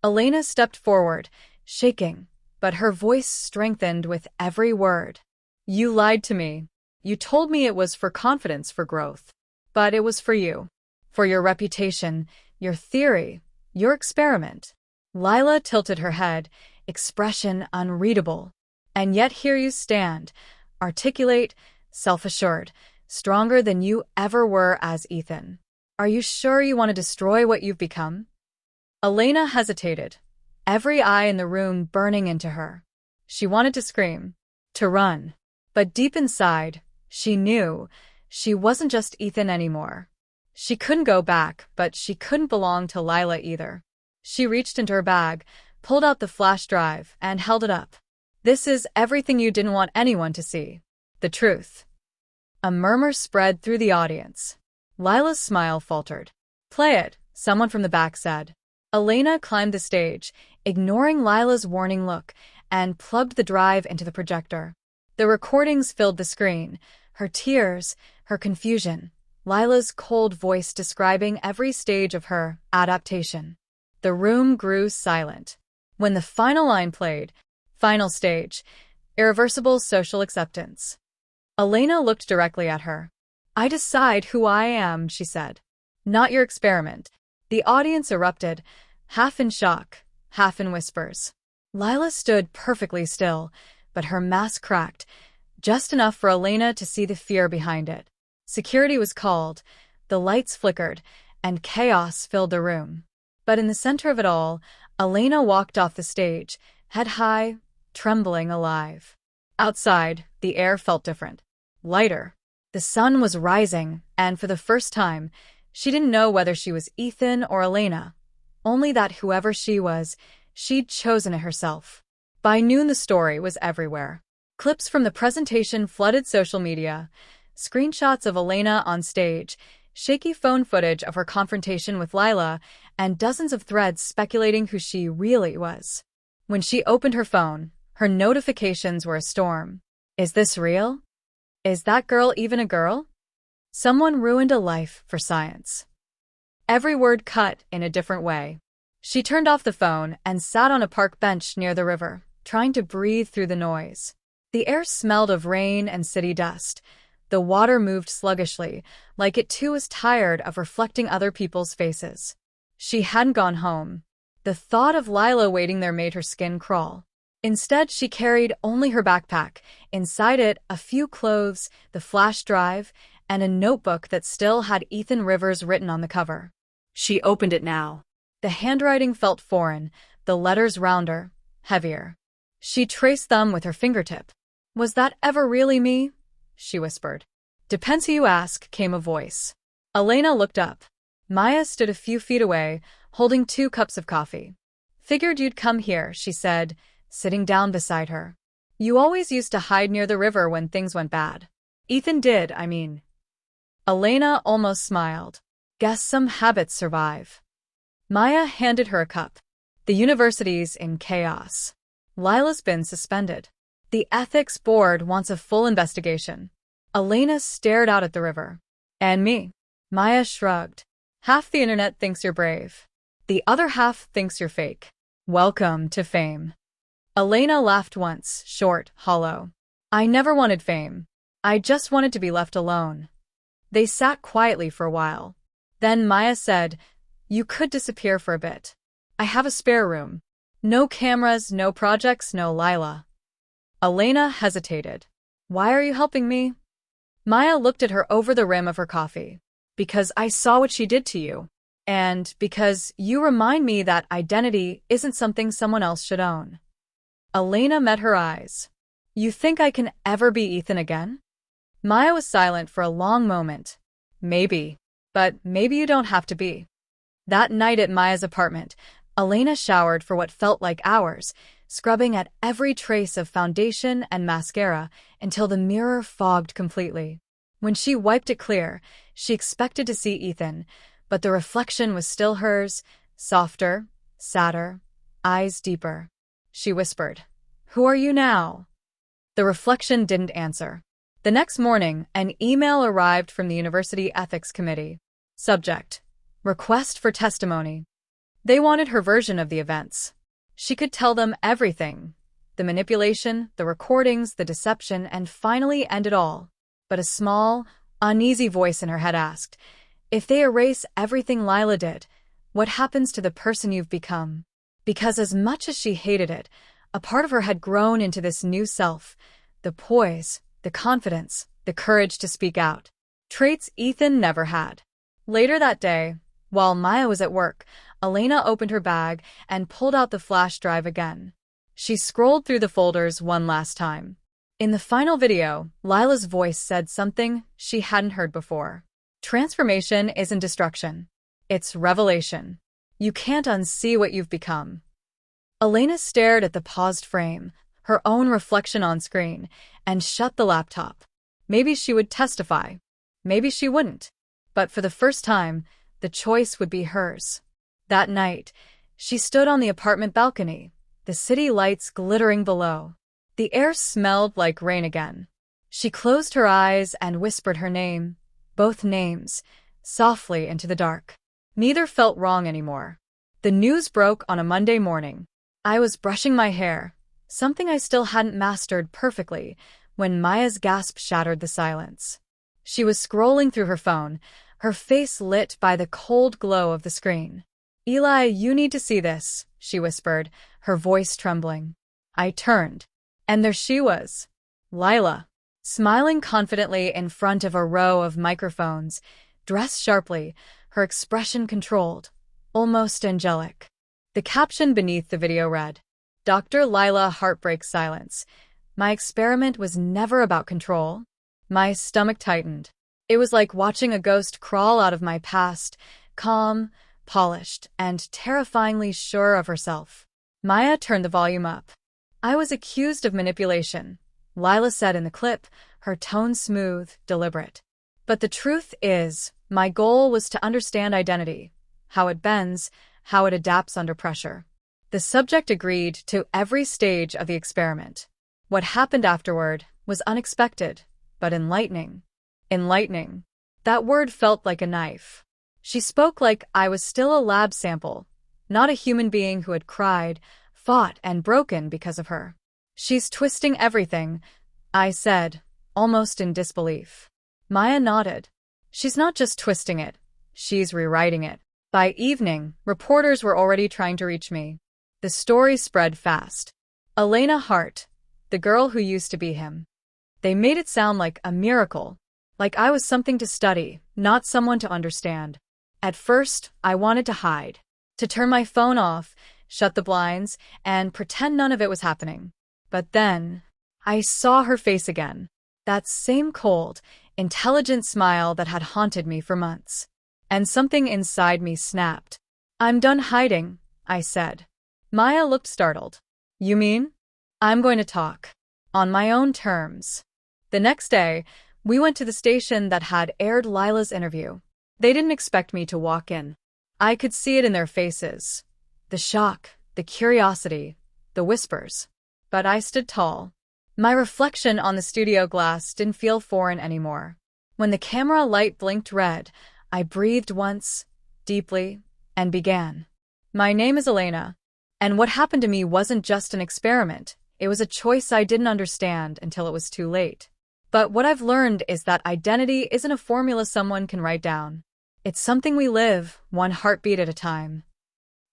Elena stepped forward, shaking, but her voice strengthened with every word. You lied to me. You told me it was for confidence, for growth. But it was for you. For your reputation, your theory, your experiment. Lila tilted her head, expression unreadable. And yet here you stand, articulate, self-assured, stronger than you ever were as Ethan. Are you sure you want to destroy what you've become? Elena hesitated, every eye in the room burning into her. She wanted to scream, to run. But deep inside, she knew she wasn't just Ethan anymore. She couldn't go back, but she couldn't belong to Lila either. She reached into her bag, pulled out the flash drive, and held it up. This is everything you didn't want anyone to see. The truth. A murmur spread through the audience. Lila's smile faltered. Play it, someone from the back said. Elena climbed the stage, ignoring Lila's warning look, and plugged the drive into the projector. The recordings filled the screen, her tears, her confusion, Lila's cold voice describing every stage of her adaptation. The room grew silent. When the final line played, final stage, irreversible social acceptance. Elena looked directly at her. I decide who I am, she said. Not your experiment. The audience erupted, half in shock, half in whispers. Lila stood perfectly still, but her mask cracked, just enough for Elena to see the fear behind it. Security was called, the lights flickered, and chaos filled the room. But in the center of it all, Elena walked off the stage, head high, trembling, alive. Outside, the air felt different. Lighter. The sun was rising, and for the first time, she didn't know whether she was Ethan or Elena. Only that whoever she was, she'd chosen it herself. By noon the story was everywhere. Clips from the presentation flooded social media. Screenshots of Elena on stage, shaky phone footage of her confrontation with Lila, and dozens of threads speculating who she really was. When she opened her phone, her notifications were a storm. Is this real? Is that girl even a girl? Someone ruined a life for science. Every word cut in a different way. She turned off the phone and sat on a park bench near the river, trying to breathe through the noise. The air smelled of rain and city dust. The water moved sluggishly, like it too was tired of reflecting other people's faces. She hadn't gone home. The thought of Lila waiting there made her skin crawl. Instead, she carried only her backpack. Inside it, a few clothes, the flash drive, and a notebook that still had Ethan Rivers written on the cover. She opened it now. The handwriting felt foreign, the letters rounder, heavier. She traced them with her fingertip. Was that ever really me? She whispered. Depends who you ask, came a voice. Elena looked up. Maya stood a few feet away, holding 2 cups of coffee. Figured you'd come here, she said, sitting down beside her. You always used to hide near the river when things went bad. Ethan did, I mean. Elena almost smiled. Guess some habits survive. Maya handed her a cup. The university's in chaos. Lila's been suspended. The ethics board wants a full investigation. Elena stared out at the river. And me? Maya shrugged. Half the internet thinks you're brave. The other half thinks you're fake. Welcome to fame. Elena laughed once, short, hollow. I never wanted fame. I just wanted to be left alone. They sat quietly for a while. Then Maya said, You could disappear for a bit. I have a spare room. No cameras, no projects, no Lila. Elena hesitated. Why are you helping me? Maya looked at her over the rim of her coffee. Because I saw what she did to you. And because you remind me that identity isn't something someone else should own. Elena met her eyes. You think I can ever be Ethan again? Maya was silent for a long moment. Maybe. But maybe you don't have to be. That night at Maya's apartment, Elena showered for what felt like hours, scrubbing at every trace of foundation and mascara until the mirror fogged completely. When she wiped it clear, she expected to see Ethan, but the reflection was still hers, softer, sadder, eyes deeper. She whispered, Who are you now? The reflection didn't answer. The next morning, an email arrived from the University Ethics Committee. Subject: Request for testimony. They wanted her version of the events. She could tell them everything. The manipulation, the recordings, the deception, and finally end it all. But a small, uneasy voice in her head asked, If they erase everything Lila did, what happens to the person you've become? Because as much as she hated it, a part of her had grown into this new self, the poise, the confidence, the courage to speak out. Traits Ethan never had. Later that day, while Maya was at work, Elena opened her bag and pulled out the flash drive again. She scrolled through the folders one last time. In the final video, Lila's voice said something she hadn't heard before. Transformation isn't destruction. It's revelation. You can't unsee what you've become. Elena stared at the paused frame, her own reflection on screen, and shut the laptop. Maybe she would testify. Maybe she wouldn't. But for the first time, the choice would be hers. That night, she stood on the apartment balcony, the city lights glittering below. The air smelled like rain again. She closed her eyes and whispered her name, both names, softly into the dark. Neither felt wrong anymore. The news broke on a Monday morning. I was brushing my hair, something I still hadn't mastered perfectly, when Maya's gasp shattered the silence. She was scrolling through her phone, her face lit by the cold glow of the screen. Eli, you need to see this, she whispered, her voice trembling. I turned, and there she was, Lila, smiling confidently in front of a row of microphones, dressed sharply, her expression controlled, almost angelic. The caption beneath the video read, Dr. Lila Heartbreak Silence. My experiment was never about control. My stomach tightened. It was like watching a ghost crawl out of my past, calm, polished, and terrifyingly sure of herself. Maya turned the volume up. I was accused of manipulation, Lila said in the clip, her tone smooth, deliberate. But the truth is, my goal was to understand identity, how it bends, how it adapts under pressure. The subject agreed to every stage of the experiment. What happened afterward was unexpected, but enlightening. Enlightening. That word felt like a knife. She spoke like I was still a lab sample, not a human being who had cried, fought, and broken because of her. She's twisting everything, I said, almost in disbelief. Maya nodded. She's not just twisting it, she's rewriting it. By evening, reporters were already trying to reach me. The story spread fast. Elena Hart, the girl who used to be him. They made it sound like a miracle, like I was something to study, not someone to understand. At first, I wanted to hide, to turn my phone off, shut the blinds, and pretend none of it was happening. But then, I saw her face again. That same cold, intelligent smile that had haunted me for months. And something inside me snapped. I'm done hiding, I said. Maya looked startled. You mean? I'm going to talk. On my own terms. The next day, we went to the station that had aired Lila's interview. They didn't expect me to walk in. I could see it in their faces. The shock, the curiosity, the whispers. But I stood tall. My reflection on the studio glass didn't feel foreign anymore. When the camera light blinked red, I breathed once, deeply, and began. My name is Elena, and what happened to me wasn't just an experiment. It was a choice I didn't understand until it was too late. But what I've learned is that identity isn't a formula someone can write down. It's something we live, one heartbeat at a time.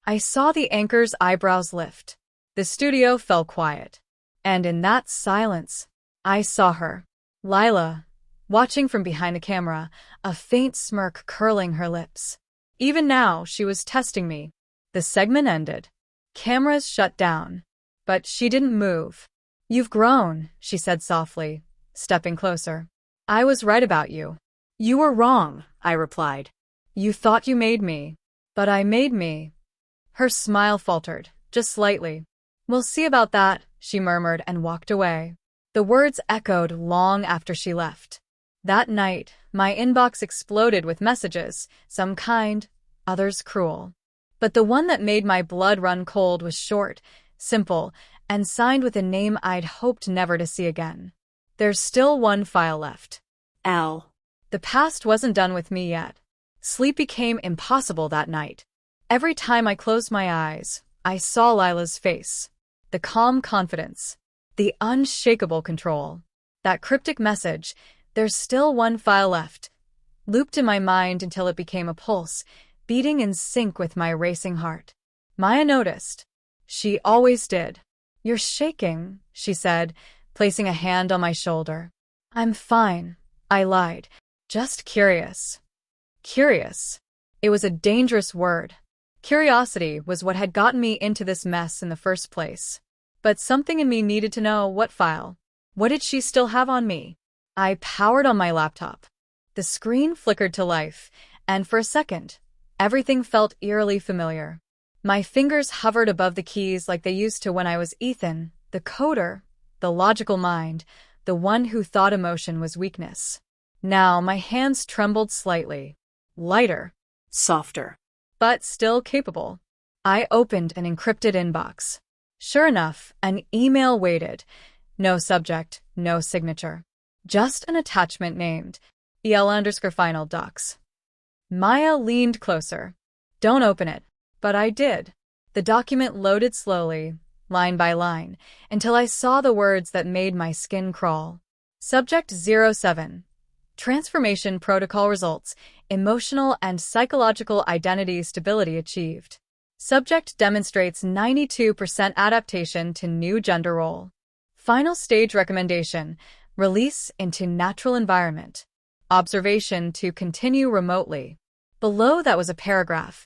I saw the anchor's eyebrows lift. The studio fell quiet. And in that silence, I saw her, Lila, watching from behind the camera, a faint smirk curling her lips. Even now, she was testing me. The segment ended. Cameras shut down. But she didn't move. You've grown, she said softly, stepping closer. I was right about you. You were wrong, I replied. You thought you made me. But I made me. Her smile faltered, just slightly. We'll see about that, she murmured and walked away. The words echoed long after she left. That night, my inbox exploded with messages, some kind, others cruel. But the one that made my blood run cold was short, simple, and signed with a name I'd hoped never to see again. There's still one file left. L. The past wasn't done with me yet. Sleep became impossible that night. Every time I closed my eyes, I saw Lila's face. The calm confidence. The unshakable control. That cryptic message, there's still one file left, looped in my mind until it became a pulse, beating in sync with my racing heart. Maya noticed. She always did. You're shaking, she said, placing a hand on my shoulder. I'm fine, I lied. Just curious. Curious. It was a dangerous word. Curiosity was what had gotten me into this mess in the first place. But something in me needed to know what file. What did she still have on me? I powered on my laptop. The screen flickered to life, and for a second, everything felt eerily familiar. My fingers hovered above the keys like they used to when I was Ethan, the coder, the logical mind, the one who thought emotion was weakness. Now my hands trembled slightly. Lighter. Softer. But still capable. I opened an encrypted inbox. Sure enough, an email waited. No subject, no signature. Just an attachment named EL_final docs. Maya leaned closer. Don't open it. But I did. The document loaded slowly, line by line, until I saw the words that made my skin crawl. Subject 07. Transformation protocol results. Emotional and psychological identity stability achieved. Subject demonstrates 92% adaptation to new gender role. Final stage recommendation. Release into natural environment. Observation to continue remotely. Below that was a paragraph,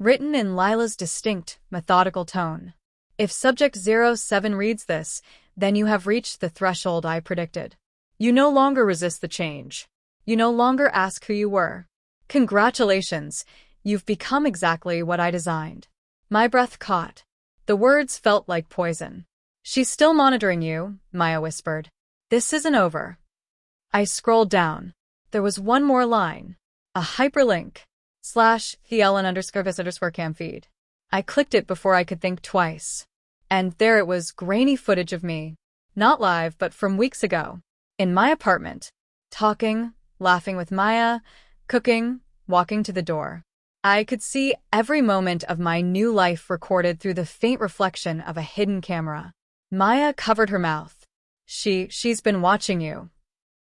written in Lila's distinct, methodical tone. If Subject 07 reads this, then you have reached the threshold I predicted. You no longer resist the change. You no longer ask who you were. Congratulations, you've become exactly what I designed. My breath caught. The words felt like poison. She's still monitoring you, Maya whispered. This isn't over. I scrolled down. There was one more line. A hyperlink. /theLN_vis_cam feed. I clicked it before I could think twice. And there it was, grainy footage of me. Not live, but from weeks ago. In my apartment. Talking, laughing with Maya, cooking, walking to the door. I could see every moment of my new life recorded through the faint reflection of a hidden camera. Maya covered her mouth. She's been watching you.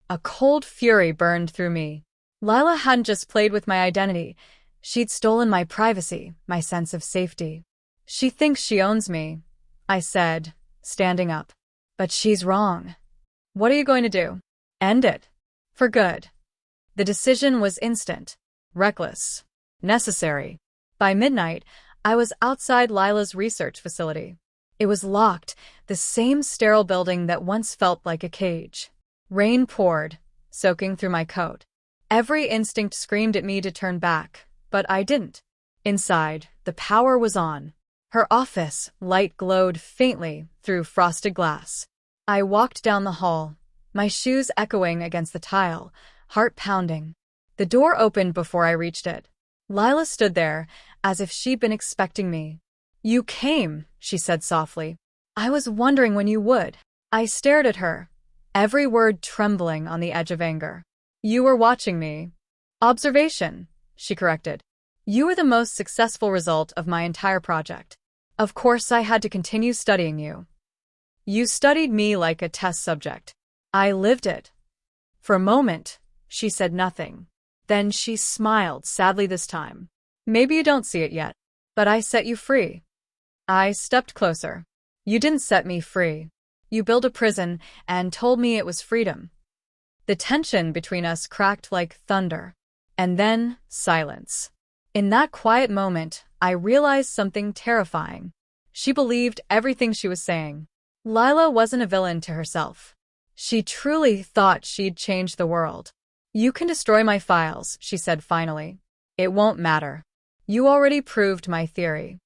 A cold fury burned through me. Lila hadn't just played with my identity. She'd stolen my privacy, my sense of safety. She thinks she owns me, I said, standing up. But she's wrong. What are you going to do? End it. For good. The decision was instant, reckless, necessary. By midnight, I was outside Lila's research facility. It was locked, the same sterile building that once felt like a cage. Rain poured, soaking through my coat. Every instinct screamed at me to turn back, but I didn't. Inside, the power was on. Her office light glowed faintly through frosted glass. I walked down the hall, my shoes echoing against the tile, heart pounding. The door opened before I reached it. Lila stood there, as if she'd been expecting me. You came, she said softly. I was wondering when you would. I stared at her, every word trembling on the edge of anger. You were watching me. Observation, she corrected. You were the most successful result of my entire project. Of course I had to continue studying you. You studied me like a test subject. I lived it. For a moment, she said nothing. Then she smiled sadly this time. Maybe you don't see it yet, but I set you free. I stepped closer. You didn't set me free. You built a prison and told me it was freedom. The tension between us cracked like thunder. And then, silence. In that quiet moment, I realized something terrifying. She believed everything she was saying. Lila wasn't a villain to herself. She truly thought she'd change the world. You can destroy my files, she said finally. It won't matter. You already proved my theory.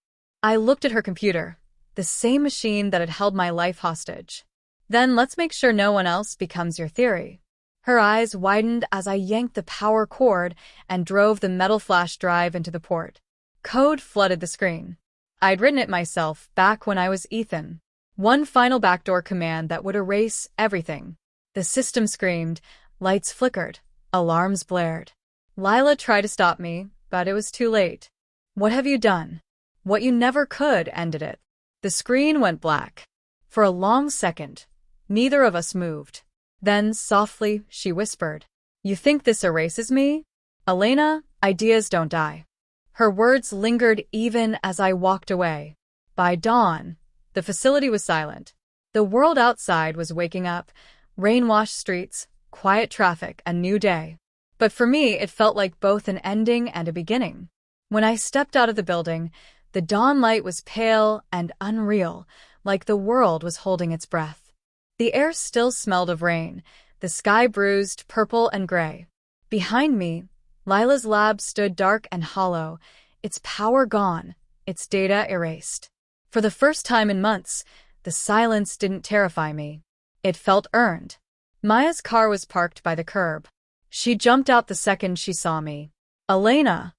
I looked at her computer, the same machine that had held my life hostage. Then let's make sure no one else becomes your theory. Her eyes widened as I yanked the power cord and drove the metal flash drive into the port. Code flooded the screen. I'd written it myself back when I was Ethan. One final backdoor command that would erase everything. The system screamed, lights flickered, alarms blared. Lila tried to stop me, but it was too late. What have you done? What you never could ended it. The screen went black. For a long second, neither of us moved. Then, softly, she whispered, You think this erases me? Elena, ideas don't die. Her words lingered even as I walked away. By dawn, the facility was silent. The world outside was waking up, rain-washed streets, quiet traffic, a new day. But for me, it felt like both an ending and a beginning. When I stepped out of the building, the dawn light was pale and unreal, like the world was holding its breath. The air still smelled of rain, the sky bruised purple and gray. Behind me, Lila's lab stood dark and hollow, its power gone, its data erased. For the first time in months, the silence didn't terrify me. It felt earned. Maya's car was parked by the curb. She jumped out the second she saw me. Elena!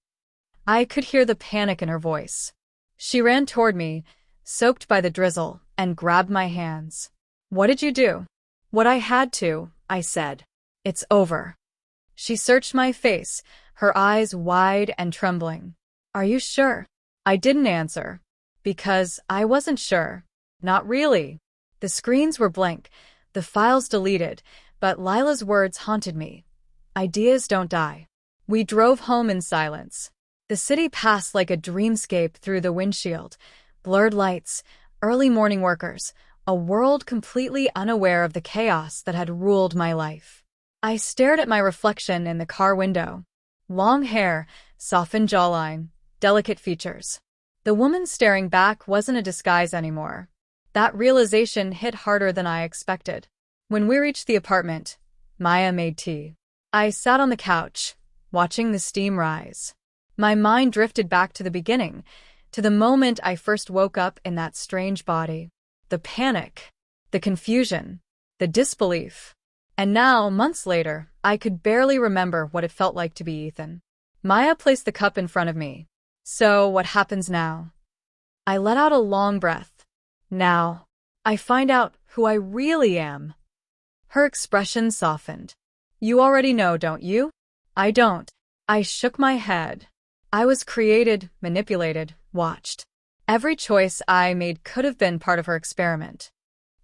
I could hear the panic in her voice. She ran toward me, soaked by the drizzle, and grabbed my hands. What did you do? What I had to, I said. It's over. She searched my face, her eyes wide and trembling. Are you sure? I didn't answer. Because I wasn't sure. Not really. The screens were blank, the files deleted, but Lila's words haunted me. Ideas don't die. We drove home in silence. The city passed like a dreamscape through the windshield. Blurred lights, early morning workers, a world completely unaware of the chaos that had ruled my life. I stared at my reflection in the car window. Long hair, softened jawline, delicate features. The woman staring back wasn't a disguise anymore. That realization hit harder than I expected. When we reached the apartment, Maya made tea. I sat on the couch, watching the steam rise. My mind drifted back to the beginning, to the moment I first woke up in that strange body. The panic, the confusion, the disbelief. And now, months later, I could barely remember what it felt like to be Ethan. Maya placed the cup in front of me. So, what happens now? I let out a long breath. Now, I find out who I really am. Her expression softened. You already know, don't you? I don't. I shook my head. I was created, manipulated, watched. Every choice I made could have been part of her experiment.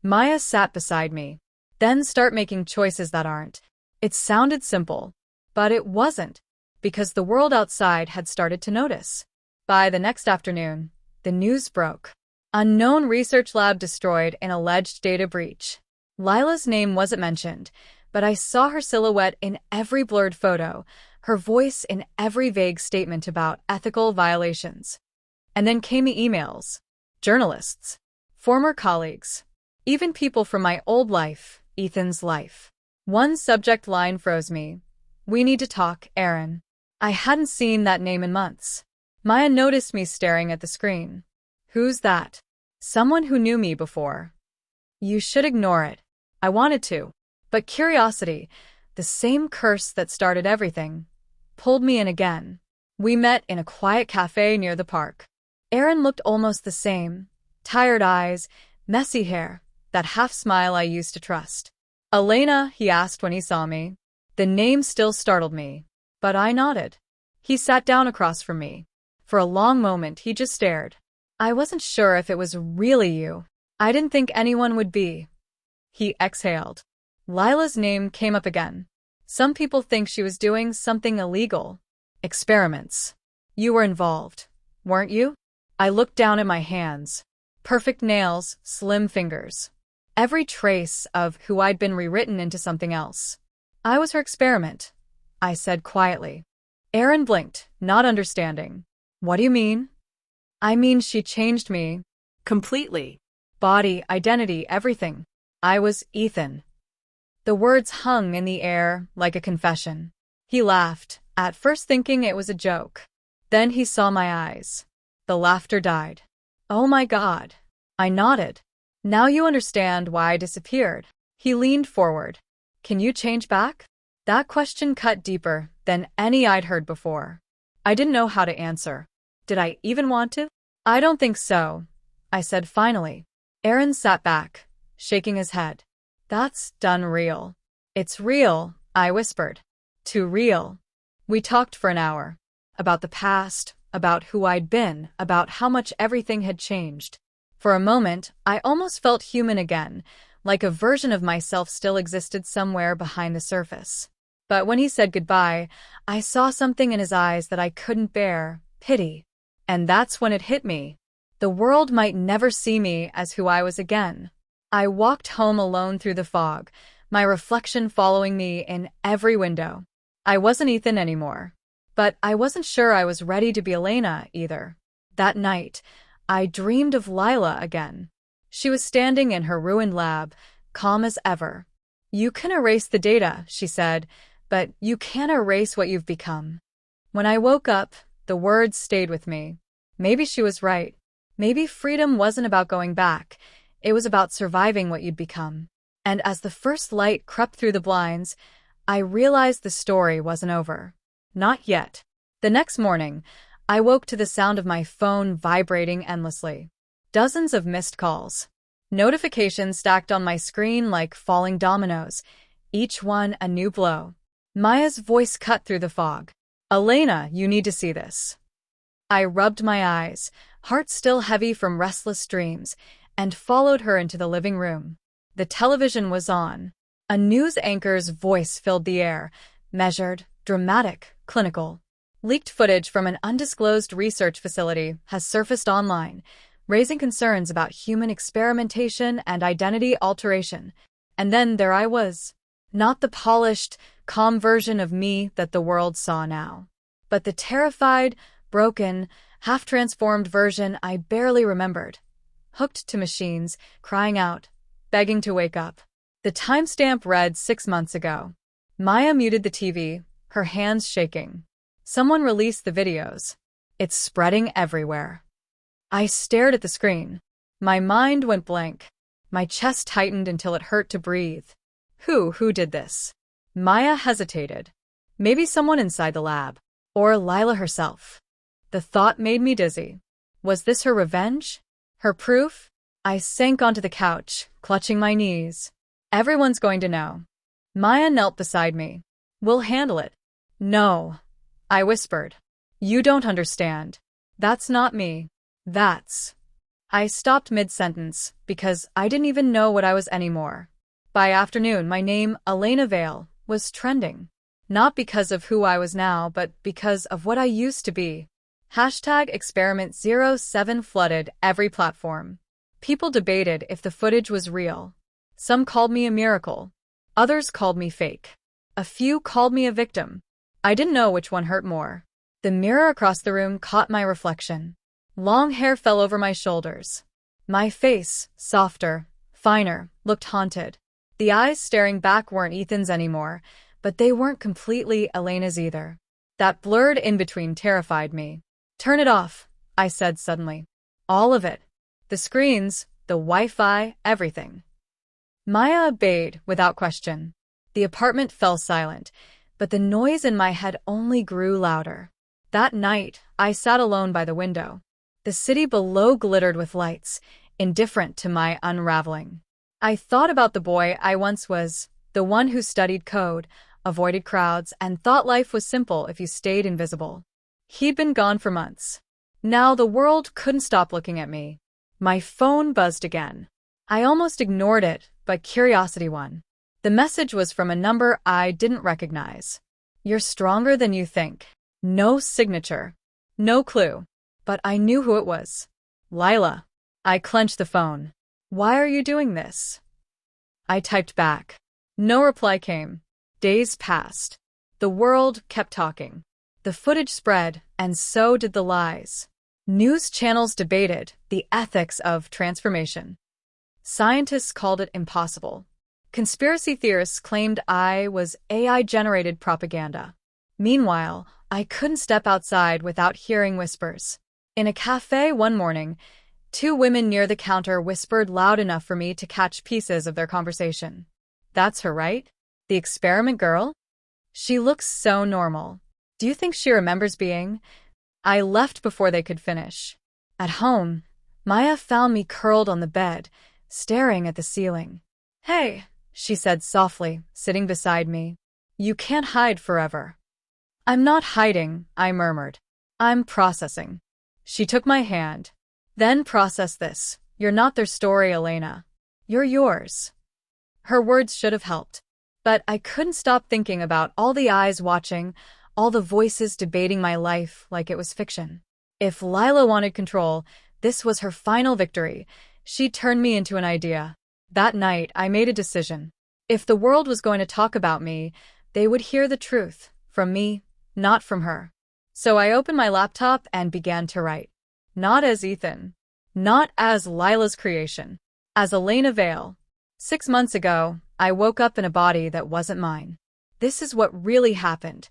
Maya sat beside me. Then start making choices that aren't. It sounded simple, but it wasn't, because the world outside had started to notice. By the next afternoon, the news broke. Unknown research lab destroyed in alleged data breach. Lila's name wasn't mentioned, but I saw her silhouette in every blurred photo, her voice in every vague statement about ethical violations. And then came the emails. Journalists, former colleagues, even people from my old life, Ethan's life. One subject line froze me. We need to talk, Aaron. I hadn't seen that name in months. Maya noticed me staring at the screen. Who's that? Someone who knew me before. You should ignore it. I wanted to. But curiosity, the same curse that started everything, pulled me in again. We met in a quiet cafe near the park. Aaron looked almost the same. Tired eyes, messy hair, that half smile I used to trust. Elena, he asked when he saw me. The name still startled me, but I nodded. He sat down across from me. For a long moment, he just stared. I wasn't sure if it was really you. I didn't think anyone would be. He exhaled. Lila's name came up again. Some people think she was doing something illegal. Experiments. You were involved, weren't you? I looked down at my hands. Perfect nails, slim fingers. Every trace of who I'd been rewritten into something else. I was her experiment, I said quietly. Aaron blinked, not understanding. What do you mean? I mean she changed me. Completely. Body, identity, everything. I was Ethan. The words hung in the air like a confession. He laughed, at first thinking it was a joke. Then he saw my eyes. The laughter died. Oh my God. I nodded. Now you understand why I disappeared. He leaned forward. Can you change back? That question cut deeper than any I'd heard before. I didn't know how to answer. Did I even want to? I don't think so, I said finally. Aaron sat back, shaking his head. That's done real. It's real, I whispered. Too real. We talked for an hour. About the past, about who I'd been, about how much everything had changed. For a moment, I almost felt human again, like a version of myself still existed somewhere behind the surface. But when he said goodbye, I saw something in his eyes that I couldn't bear, pity. And that's when it hit me. The world might never see me as who I was again. I walked home alone through the fog, my reflection following me in every window. I wasn't Ethan anymore. But I wasn't sure I was ready to be Elena either. That night, I dreamed of Lila again. She was standing in her ruined lab, calm as ever. You can erase the data, she said, but you can't erase what you've become. When I woke up, the words stayed with me. Maybe she was right. Maybe freedom wasn't about going back. It was about surviving what you'd become. And as the first light crept through the blinds, I realized the story wasn't over. Not yet. The next morning, I woke to the sound of my phone vibrating endlessly. Dozens of missed calls. Notifications stacked on my screen like falling dominoes, each one a new blow. Maya's voice cut through the fog. Elena, you need to see this. I rubbed my eyes, heart still heavy from restless dreams, and followed her into the living room. The television was on. A news anchor's voice filled the air, measured, dramatic, clinical. Leaked footage from an undisclosed research facility has surfaced online, raising concerns about human experimentation and identity alteration. And then there I was. Not the polished, calm version of me that the world saw now, but the terrified, broken, half-transformed version I barely remembered. Hooked to machines, crying out, begging to wake up. The timestamp read 6 months ago. Maya muted the TV, her hands shaking. Someone released the videos. It's spreading everywhere. I stared at the screen. My mind went blank. My chest tightened until it hurt to breathe. Who did this? Maya hesitated. Maybe someone inside the lab. Or Lila herself. The thought made me dizzy. Was this her revenge? Her proof? I sank onto the couch, clutching my knees. Everyone's going to know. Maya knelt beside me. We'll handle it. No, I whispered. You don't understand. That's not me. That's... I stopped mid-sentence because I didn't even know what I was anymore. By afternoon, my name, Elena Vale, was trending. Not because of who I was now, but because of what I used to be. #Experiment07 flooded every platform. People debated if the footage was real. Some called me a miracle. Others called me fake. A few called me a victim. I didn't know which one hurt more. The mirror across the room caught my reflection. Long hair fell over my shoulders. My face, softer, finer, looked haunted. The eyes staring back weren't Ethan's anymore, but they weren't completely Elena's either. That blurred in-between terrified me. Turn it off, I said suddenly. All of it. The screens, the Wi-Fi, everything. Maya obeyed without question. The apartment fell silent, but the noise in my head only grew louder. That night, I sat alone by the window. The city below glittered with lights, indifferent to my unraveling. I thought about the boy I once was, the one who studied code, avoided crowds, and thought life was simple if you stayed invisible. He'd been gone for months. Now the world couldn't stop looking at me. My phone buzzed again. I almost ignored it, but curiosity won. The message was from a number I didn't recognize. You're stronger than you think. No signature. No clue. But I knew who it was. Lila. I clenched the phone. Why are you doing this? I typed back. No reply came. Days passed. The world kept talking. The footage spread, and so did the lies. News channels debated the ethics of transformation. Scientists called it impossible. Conspiracy theorists claimed I was AI-generated propaganda. Meanwhile, I couldn't step outside without hearing whispers. In a cafe one morning, 2 women near the counter whispered loud enough for me to catch pieces of their conversation. That's her, right? The experiment girl? She looks so normal. Do you think she remembers being? I left before they could finish. At home, Maya found me curled on the bed, staring at the ceiling. Hey, she said softly, sitting beside me. You can't hide forever. I'm not hiding, I murmured. I'm processing. She took my hand. Then process this. You're not their story, Elena. You're yours. Her words should have helped. But I couldn't stop thinking about all the eyes watching, all the voices debating my life like it was fiction. If Lila wanted control, this was her final victory. She'd turned me into an idea. That night, I made a decision. If the world was going to talk about me, they would hear the truth. From me, not from her. So I opened my laptop and began to write. Not as Ethan. Not as Lila's creation. As Elena Vale. 6 months ago, I woke up in a body that wasn't mine. This is what really happened.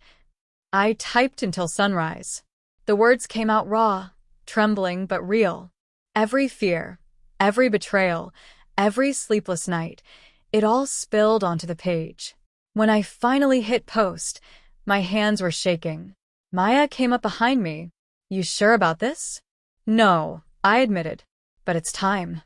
I typed until sunrise. The words came out raw, trembling but real. Every fear, every betrayal, every sleepless night, it all spilled onto the page. When I finally hit post, my hands were shaking. Maya came up behind me. You sure about this? No, I admitted. But it's time.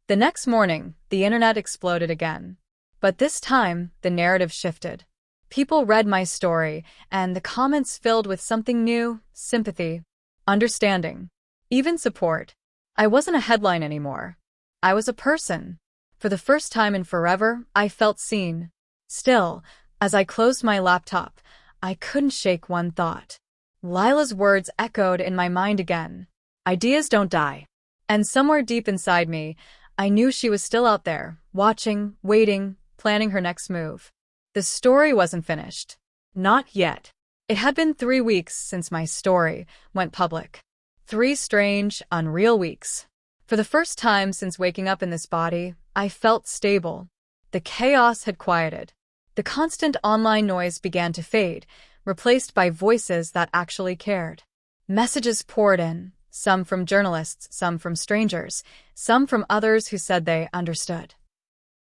The next morning, the internet exploded again. But this time, the narrative shifted. People read my story, and the comments filled with something new: sympathy, understanding, even support. I wasn't a headline anymore. I was a person. For the first time in forever, I felt seen. Still, as I closed my laptop, I couldn't shake one thought. Lila's words echoed in my mind again. Ideas don't die. And somewhere deep inside me, I knew she was still out there, watching, waiting, planning her next move. The story wasn't finished. Not yet. It had been 3 weeks since my story went public. 3 strange, unreal weeks. For the first time since waking up in this body, I felt stable. The chaos had quieted. The constant online noise began to fade, replaced by voices that actually cared. Messages poured in, Some from journalists, some from strangers, some from others who said they understood.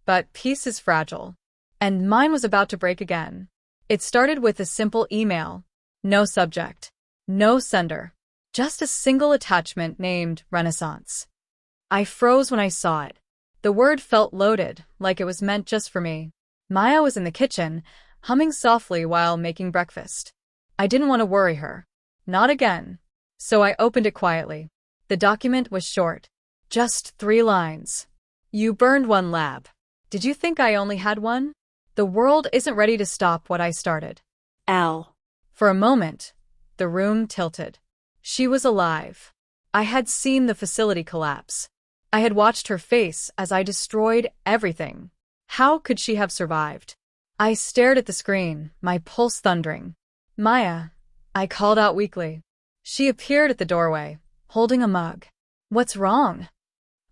But peace is fragile. And mine was about to break again. It started with a simple email. No subject. No sender. Just a single attachment named Renaissance. I froze when I saw it. The word felt loaded, like it was meant just for me. Maya was in the kitchen, humming softly while making breakfast. I didn't want to worry her. Not again. So I opened it quietly. The document was short. Just 3 lines. You burned 1 lab. Did you think I only had 1? The world isn't ready to stop what I started. Al. For a moment, the room tilted. She was alive. I had seen the facility collapse. I had watched her face as I destroyed everything. How could she have survived? I stared at the screen, my pulse thundering. Maya, I called out weakly. She appeared at the doorway, holding a mug. What's wrong?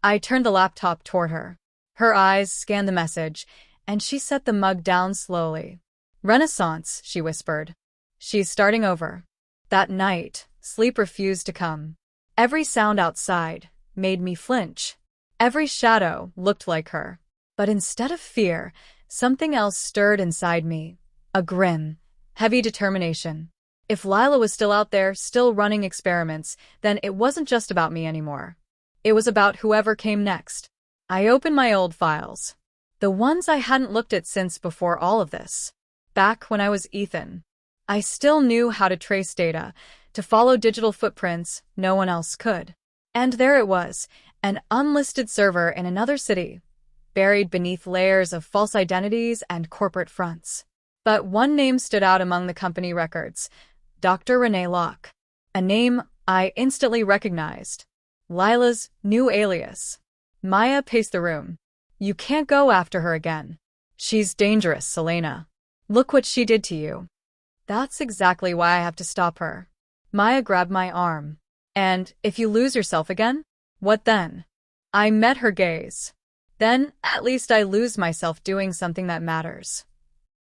I turned the laptop toward her. Her eyes scanned the message, and she set the mug down slowly. Renaissance, she whispered. She's starting over. That night, sleep refused to come. Every sound outside made me flinch. Every shadow looked like her. But instead of fear, something else stirred inside me. A grim, heavy determination. If Lila was still out there, still running experiments, then it wasn't just about me anymore. It was about whoever came next. I opened my old files. The ones I hadn't looked at since before all of this. Back when I was Ethan. I still knew how to trace data, to follow digital footprints no one else could. And there it was, an unlisted server in another city, buried beneath layers of false identities and corporate fronts. But one name stood out among the company records, Dr. Renee Locke. A name I instantly recognized. Lila's new alias. Maya paced the room. You can't go after her again. She's dangerous, Selena. Look what she did to you. That's exactly why I have to stop her. Maya grabbed my arm. And if you lose yourself again? What then? I met her gaze. Then, at least I lose myself doing something that matters.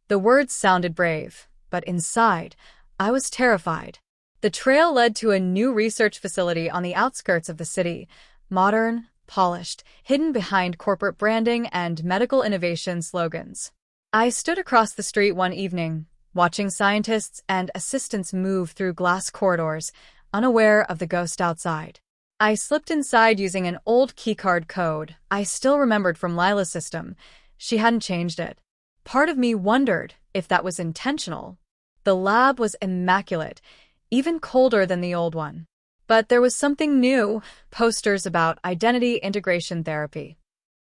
The words sounded brave, but inside, I was terrified. The trail led to a new research facility on the outskirts of the city, modern, polished, hidden behind corporate branding and medical innovation slogans. I stood across the street one evening, watching scientists and assistants move through glass corridors, unaware of the ghost outside. I slipped inside using an old keycard code I still remembered from Lila's system. She hadn't changed it. Part of me wondered if that was intentional. The lab was immaculate, even colder than the old one. But there was something new, posters about identity integration therapy.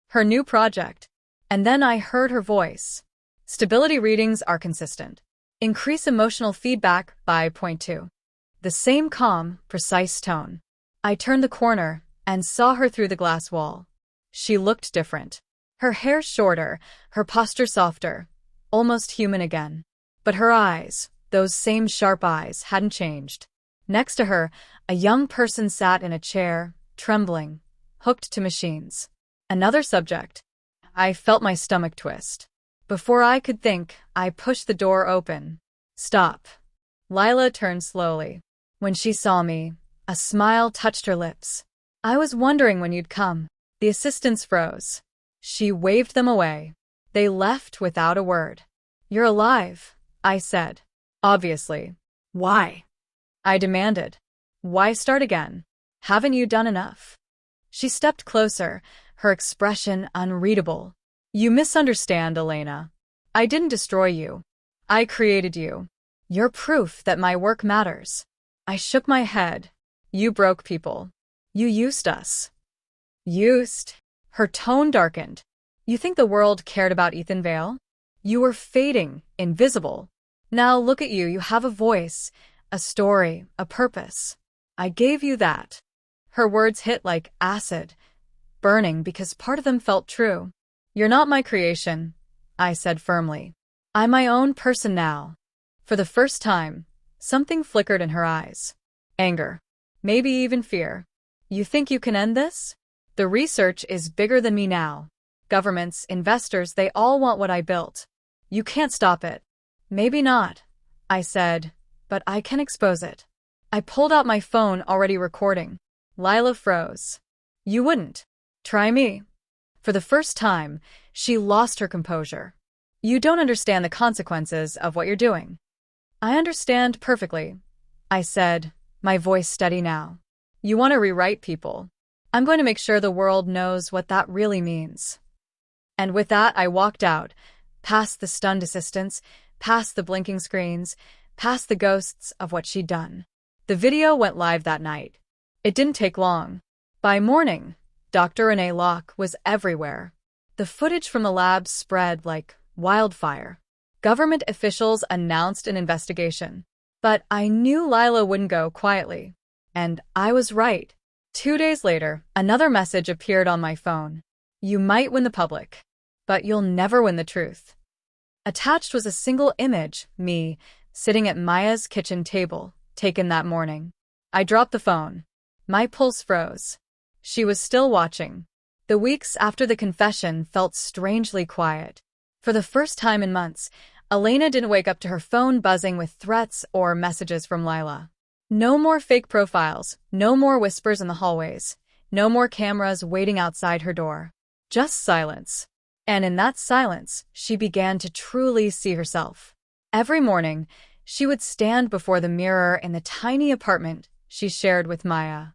Her new project. And then I heard her voice. Stability readings are consistent. Increase emotional feedback by 0.2. The same calm, precise tone. I turned the corner and saw her through the glass wall. She looked different. Her hair shorter, her posture softer, almost human again. But her eyes, those same sharp eyes, hadn't changed. Next to her, a young person sat in a chair, trembling, hooked to machines. Another subject. I felt my stomach twist. Before I could think, I pushed the door open. Stop. Lila turned slowly. When she saw me, a smile touched her lips. I was wondering when you'd come. The assistants froze. She waved them away. They left without a word. You're alive, I said. Obviously. Why? I demanded. Why start again? Haven't you done enough? She stepped closer, her expression unreadable. You misunderstand, Elena. I didn't destroy you. I created you. You're proof that my work matters. I shook my head. You broke people. You used us. Used? Her tone darkened. You think the world cared about Ethan Vale? You were fading, invisible. Now look at you, you have a voice, a story, a purpose. I gave you that. Her words hit like acid, burning because part of them felt true. You're not my creation, I said firmly. I'm my own person now. For the first time, something flickered in her eyes. Anger. Maybe even fear. You think you can end this? The research is bigger than me now. Governments, investors, they all want what I built. You can't stop it. Maybe not, I said, but I can expose it. I pulled out my phone, already recording. Lila froze. You wouldn't. Try me. For the first time, she lost her composure. You don't understand the consequences of what you're doing. I understand perfectly, I said, my voice steady now. You want to rewrite people. I'm going to make sure the world knows what that really means. And with that, I walked out, past the stunned assistants, past the blinking screens, past the ghosts of what she'd done. The video went live that night. It didn't take long. By morning, Dr. Renee Locke was everywhere. The footage from the lab spread like wildfire. Government officials announced an investigation. But I knew Lila wouldn't go quietly. And I was right. 2 days later, another message appeared on my phone. You might win the public, but you'll never win the truth. Attached was a single image, me, sitting at Maya's kitchen table, taken that morning. I dropped the phone. My pulse froze. She was still watching. The weeks after the confession felt strangely quiet. For the first time in months, Elena didn't wake up to her phone buzzing with threats or messages from Lila. No more fake profiles, no more whispers in the hallways, no more cameras waiting outside her door. Just silence. And in that silence, she began to truly see herself. Every morning, she would stand before the mirror in the tiny apartment she shared with Maya.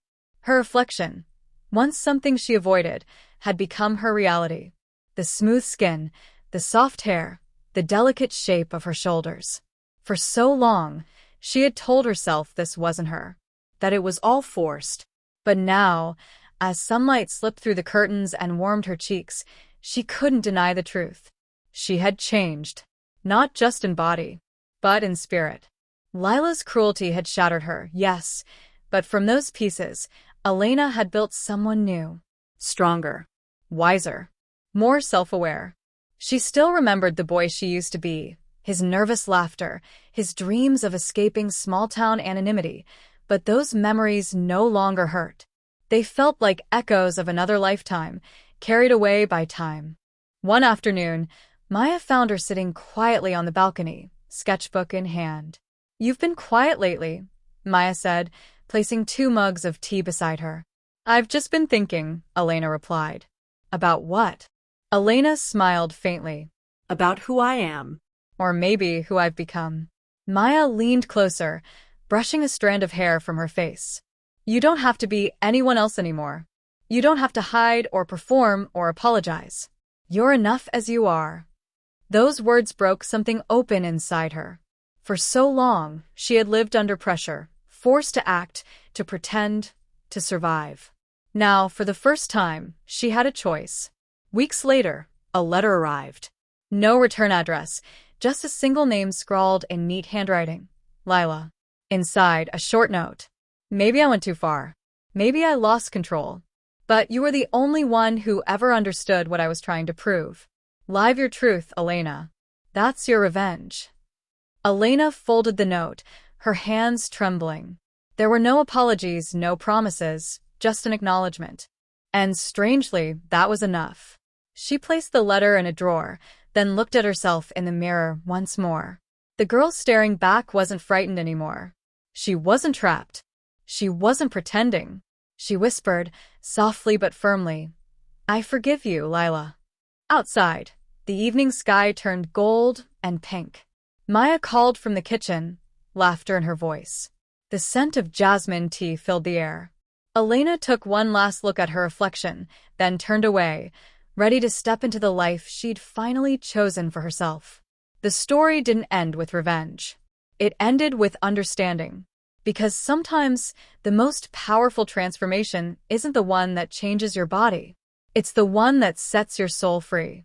Her reflection, once something she avoided, had become her reality. The smooth skin, the soft hair, the delicate shape of her shoulders. For so long, she had told herself this wasn't her, that it was all forced. But now, as sunlight slipped through the curtains and warmed her cheeks, she couldn't deny the truth. She had changed, not just in body, but in spirit. Lila's cruelty had shattered her, yes, but from those pieces, Elena had built someone new, stronger, wiser, more self-aware. She still remembered the boy she used to be, his nervous laughter, his dreams of escaping small-town anonymity, but those memories no longer hurt. They felt like echoes of another lifetime, carried away by time. One afternoon, Maya found her sitting quietly on the balcony, sketchbook in hand. You've been quiet lately, Maya said, placing 2 mugs of tea beside her. I've just been thinking, Elena replied. About what? Elena smiled faintly. About who I am. Or maybe who I've become. Maya leaned closer, brushing a strand of hair from her face. You don't have to be anyone else anymore. You don't have to hide or perform or apologize. You're enough as you are. Those words broke something open inside her. For so long, she had lived under pressure, forced to act, to pretend, to survive. Now, for the first time, she had a choice. Weeks later, a letter arrived. No return address, just a single name scrawled in neat handwriting. Lila. Inside, a short note. Maybe I went too far. Maybe I lost control. But you were the only one who ever understood what I was trying to prove. Live your truth, Elena. That's your revenge. Elena folded the note, her hands trembling. There were no apologies, no promises, just an acknowledgement. And strangely, that was enough. She placed the letter in a drawer, then looked at herself in the mirror once more. The girl staring back wasn't frightened anymore. She wasn't trapped. She wasn't pretending. She whispered, softly but firmly, I forgive you, Lila. Outside, the evening sky turned gold and pink. Maya called from the kitchen, laughter in her voice. The scent of jasmine tea filled the air. Elena took one last look at her reflection, then turned away, ready to step into the life she'd finally chosen for herself. The story didn't end with revenge. It ended with understanding. Because sometimes the most powerful transformation isn't the one that changes your body. It's the one that sets your soul free.